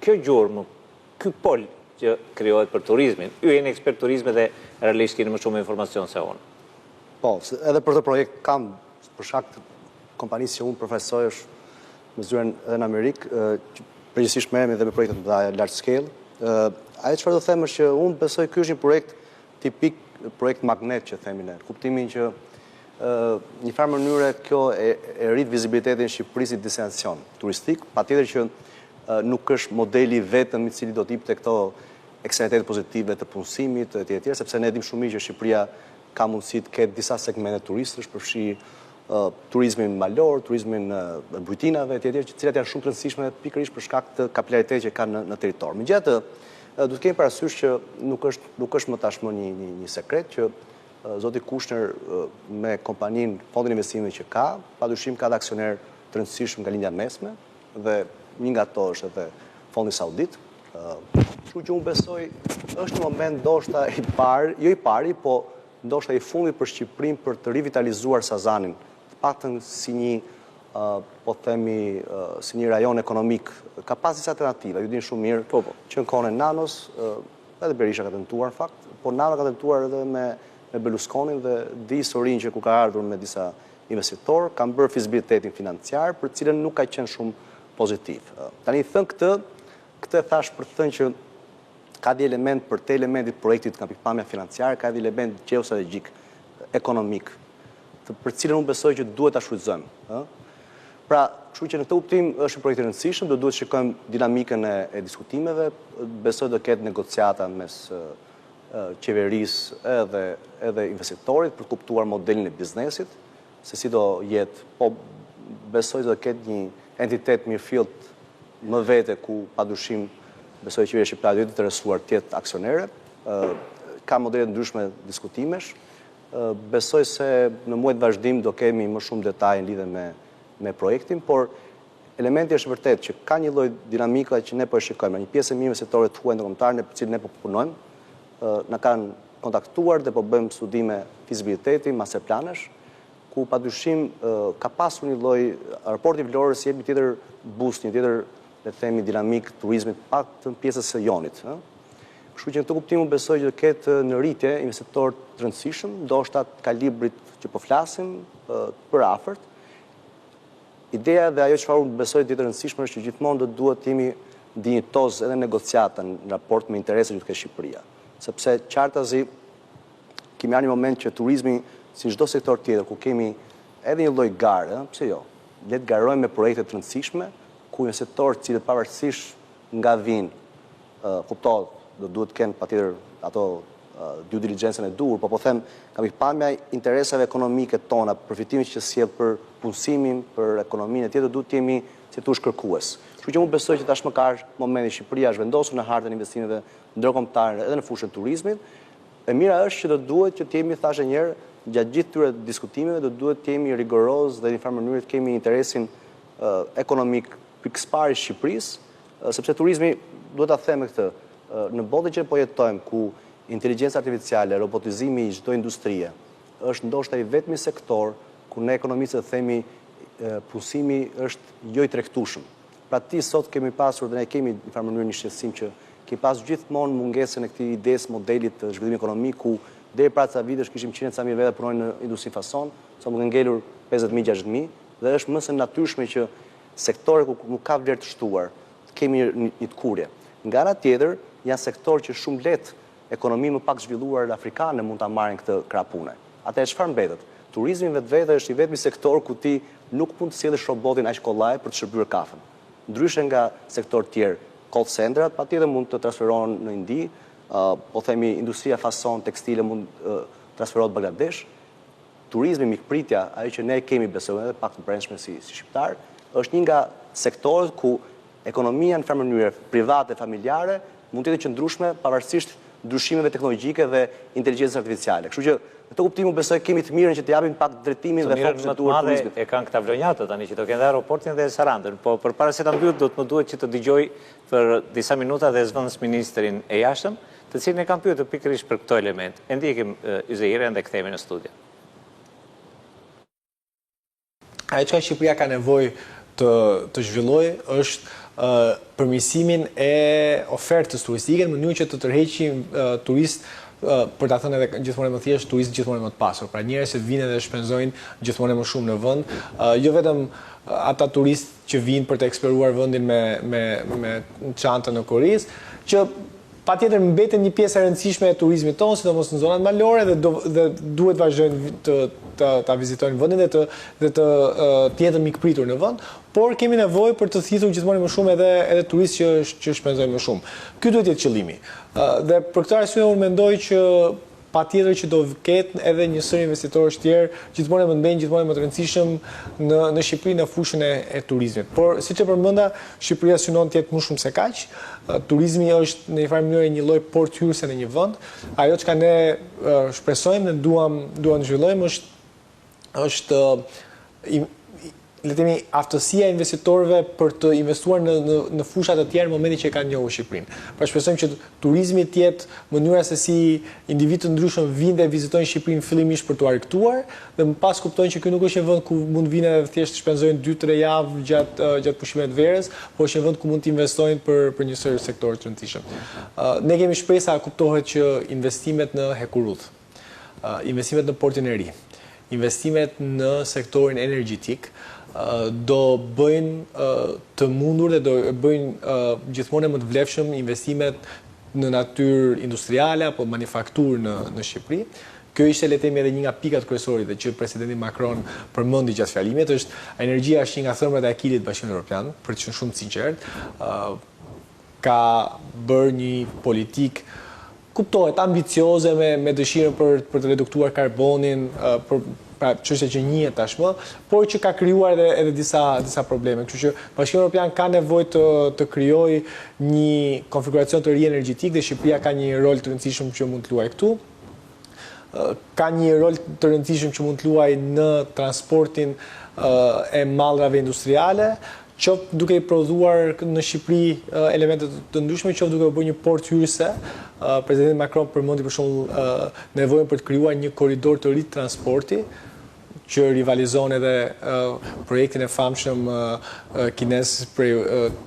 kjo gjurmë, ky pol që krijohet për turizmin? Ju jeni ekspert turizmi dhe realisht keni më shumë informacion se unë. Po, edhe për të projekt kam, për shkak të kompanisë që unë përfaqësoj është me zyrën edhe në Amerikë, përgjithsisht merremi edhe me projekte të mëdha large scale. Ajo çfarë do them është që unë besoj ky është një projekt tipik, projekt magnet që themi ne. Kuptimin që një farë mënyre kjo e rrit vizibilitetin e Shqipërisë si destinacion turistik, patjetër që nuk është modeli vetëm i cili do të jepte këto eksternalitetet pozitive të punësimit e tjerë, sepse ne dimë shumë mirë që Shqipëria ka mundësi të ketë disa segmente turistësh, përfshi turizmin malor, turizmin bujtinave e tjerë, të cilat janë shumë të rëndësishme pikërisht për shkak të kapilaritetit që kanë në territor. Megjithatë, duhet të kemi parasysh që nuk është më tashmë një sekret që zoti Kushner me kompaninë Fondin Investimeve që ka, padyshim ka dhe aksioner të rëndësishëm nga lindja mesme dhe një nga to është edhe Fondi Saudit. Kështu që unë besoj është një moment ndoshta i parë, jo i pari, po ndoshta i fundit për Shqipërinë për të rivitalizuar Sazanin, të paktën si një, po themi, si një rajon ekonomik. Ka pas disa alternativa, ju dinë shumë mirë që në kohën e Nanos, edhe Berisha ka tentuar në fakt, po Nano ka tentuar edhe me Berlusconin dhe di historinë që ku ka ardhur me disa investitorë, kanë bërë fizibilitetin financiar, për cilën nuk ka qenë shumë pozitiv. Tani thënë këtë thash për të thënë që ka di element për te elementit projektit nga pikpamja financiare, ka di element geostrategjik, ekonomik, për cilën unë besoj që duhet ta shfrytëzojmë. Pra, kështu që në këtë kuptim është një projekt i rëndësishëm, do duhet shikojmë dinamikën e diskutimeve, besoj do ketë negociata mes qeverisë edhe investitorit për të kuptuar modelin e biznesit, se si do jetë, po besoj do ketë një entitet mirëfillt më vete ku padyshim besoj qeveria shqiptare do të interesuar të jetë aksionere, ka modele ndryshme diskutimesh, besoj se në muajt vazhdim do kemi më shumë detaj në lidhje me projektin, por elementi është vërtet që ka një lloj dinamika që ne po e shikojmë, një pjesë e mirë investitorëve të huaj ndërkombëtar në cilin ne po punojmë, na kanë kontaktuar dhe po bëjmë studime fizibiliteti, master planesh, ku padyshim ka pasur një lloj raporti vlorës si jep një tjetër boost, një tjetër, le të themi, dinamik turizmit pak të pjesës së jonit. Kështu që në këtë kuptim unë besoj që do ketë në rritje investitorë të rëndësishëm, ndoshta të kalibrit që po flasim për afërt. Ideja dhe ajo çfarë unë besoj të rëndësishme është që gjithmonë do duhet të jemi dinjitoz edhe negociata në raport me intereset që ka Shqipëria. Sepse qartazi kemi arë një moment që turizmi, si çdo sektor tjetër, ku kemi edhe një lloj gare, pse jo, le të garojmë me projekte të rëndësishme, ku investitorët cilët pavarësisht nga vinë, kuptohet, do duhet të kenë patjetër ato due diligence-ën e duhur, po them nga pikpamja interesave ekonomike tona, përfitimin që sjell për punësimin, për ekonominë e tjetër, duhet të jemi si tush kërkues. Kështu që unë besoj që tashmë ka momenti Shqipëria është vendosur në hartën e investimeve ndërkombëtare edhe në fushën e turizmit. E mira është që do duhet që të jemi, thashë një herë, gjatë gjithë këtyre diskutimeve, do duhet të jemi rigoroz dhe në një farë mënyrë të kemi interesin ekonomik pikëspar i Shqipërisë, sepse turizmi, duhet ta them këtë, në botën që po jetojmë, ku inteligjenca artificiale, robotizimi i çdo industrie, është ndoshta i vetmi sektor ku ne ekonomistët themi punësimi është jo i tregtueshëm. Pra ti sot kemi pasur dhe ne kemi në farë mënyrë një shqetësim që kemi pasur gjithmonë mungesën e këtij idesë modelit të zhvillimit ekonomik ku deri para ca vitesh kishim 100.000 vete punojnë në industri fason, sa më kanë ngelur 50.000-60.000 dhe është më së natyrshme që sektore ku nuk ka vlerë të shtuar, kemi një tkurje. Nga ana tjetër, janë sektorë që shumë lehtë ekonominë më pak zhvilluar afrikane mund ta marrin këtë krah pune. Atëherë çfarë mbetet? Turizmi vetvete është i vetmi sektor ku ti nuk mund të sjellësh robotin aq kollaj për të shërbyer kafën. Ndryshe nga sektor tjerë, call centrat patjetër mund të transferohen në Indi, po themi industria fason, tekstile mund transferohet në Bangladesh. Turizmi, mikpritja, ajo që ne kemi besoj edhe pak të brendshme si shqiptar, është një nga sektorët ku ekonomia në farë mënyrë private, familjare, mund të jetë qëndrueshme pavarësisht ndryshimeve teknologjike dhe inteligjencës artificiale. Kështu që në të kuptim besoj kemi të mirën që të japim pak drejtimin dhe fokusin e tuaj turizmit. E kanë këta vlonjatët tani që do kenë aeroportin dhe Sarandën, po përpara se ta mbyll më duhet që të dëgjoj për disa minuta dhe zëvendës ministrin e jashtëm, të cilin e kam pyetur pikërisht për këto element. E ndjekim Yzeirën dhe kthehemi në studio. Ajo që Shqipëria ka nevojë të zhvillojë është përmirësimin e ofertës turistike në mënyrë që të tërheqim turist, për ta thënë edhe gjithmonë më thjesht, turist gjithmonë më të pasur. Pra njerëz që vinë dhe shpenzojnë gjithmonë më shumë në vend, jo vetëm ata turistë që vinë për të eksploruar vendin me çantën në Korris, që patjetër mbeten një pjesë e rëndësishme e turizmit tonë, sidomos në zonat malore dhe duhet vazhdojnë ta vizitojnë vendin dhe të jetë mikpritur në vend, por kemi nevojë për të thithur gjithmonë më shumë edhe turistë që shpenzojnë më shumë. Ky duhet të jetë qëllimi. Dhe për këtë arsye unë mendoj që patjetër që do ketë edhe një sër investitorësh tjerë, gjithmonë më ndjen gjithmonë më të rëndësishëm në Shqipëri në fushën e turizmit. Por siç e përmenda, Shqipëria synon të jetë më shumë se kaq. Turizmi është në një farë mënyrë një lloj port hyrëse në një vend. Ajo që ne shpresojmë dhe duam zhvillojmë është le të themi aftësia e investitorëve për të investuar në fusha të tjera në momentin që kanë njohur Shqipërinë. Pra shpresojmë që turizmi të jetë mënyra se si individë të ndryshëm vinë dhe vizitojnë Shqipërinë fillimisht për t'u argëtuar dhe më pas kuptojnë që ky nuk është një vend ku mund vinë edhe thjesht shpenzojnë 2-3 javë gjatë pushimeve të verës, por është një vend ku mund të investojnë për një sër sektorë të rëndësishëm. Ne kemi shpresë kuptohet që investimet në Hekurudh, investimet në portin e ri, investimet në sektorin energjetik do bëjnë të mundur dhe do bëjnë gjithmonë më të vlefshëm investimet në natyrë industriale apo manufakturë në Shqipëri. Kjo ishte le të themi edhe një nga pikat kryesore dhe që presidenti Macron përmendi gjatë fjalimit, është energjia është një nga thërmët e akilit të Bashkimit Evropian, për të qenë shumë të sinqert. Ka bërë një politikë kuptohet ambicioze me dëshirën për të reduktuar karbonin, pra çështja që njihet tashmë, por që ka krijuar edhe disa probleme. Kështu që Bashkimi Evropian ka nevojë të krijojë një konfiguracion të ri energjetik dhe Shqipëria ka një rol të rëndësishëm që mund të luajë këtu. Ka një rol të rëndësishëm që mund të luajë në transportin e mallrave industriale, qoftë duke i prodhuar në Shqipëri elemente të ndryshme, qoftë duke u bërë një port hyrëse. Presidenti Macron përmendi për shembull nevojën për të krijuar një korridor të ri të transporti, që rivalizon edhe projektin e famshëm kinez të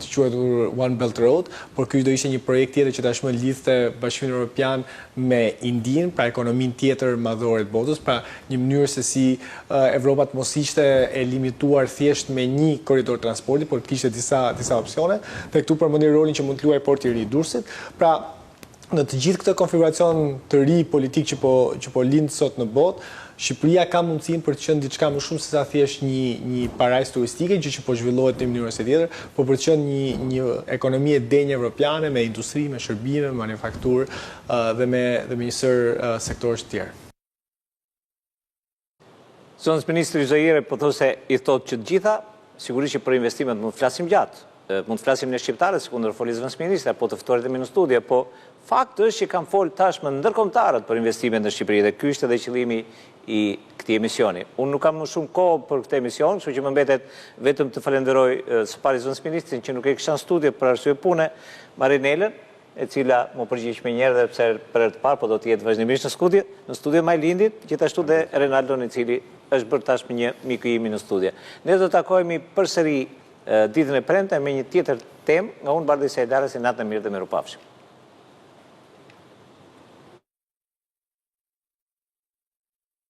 quajtur One Belt Road, por ky do ishte një projekt tjetër që tashmë lidhte Bashkimin Evropian me Indinë, pra ekonominë tjetër madhore të botës, pra një mënyrë se si Evropa të mos ishte e limituar thjesht me një korridor transporti, por të kishte disa opsione, dhe këtu përmendi rolin që mund të luajë porti i ri i Durrësit. Pra në të gjithë këtë konfiguracion të ri politik që po lind sot në botë, Shqipëria ka mundësinë për të qenë diçka më shumë se sa thjesht një parajsë turistike, gjë që po zhvillohet në mënyrë ose tjetër, por për të qenë një ekonomi e denjë evropiane me industri, me shërbime, me manufakturë dhe me një sër sektorësh të tjerë. Zonës Ministri Zojere po thosë se i thotë që të gjitha, sigurisht që për investimet mund të flasim gjatë, mund të flasim në shqiptare, si kundër folis Zëvendës Ministri, apo të ftorit e mi në studje, po fakt është që kam folë tashmë ndërkombëtarët për investimet në Shqipëri dhe ky është edhe qëllimi i këtij emisioni. Unë nuk kam më shumë kohë për këtë emision, kështu që më mbetet vetëm të falenderoj së pari Zëvendës Ministrin që nuk e kisha në studje për arsye pune, Marinelën, e cila më përgjigj më njëherë dhe pse për herë të parë, po do të jetë vazhdimisht në studio Majlindit, gjithashtu dhe Renaldon, i cili është bërë tashmë një miku imi në studje. Ne do të takohemi përsëri ditën e premte me një tjetër temë, nga unë Bardhi Sejdara, si natën e mirë dhe mirupafshim.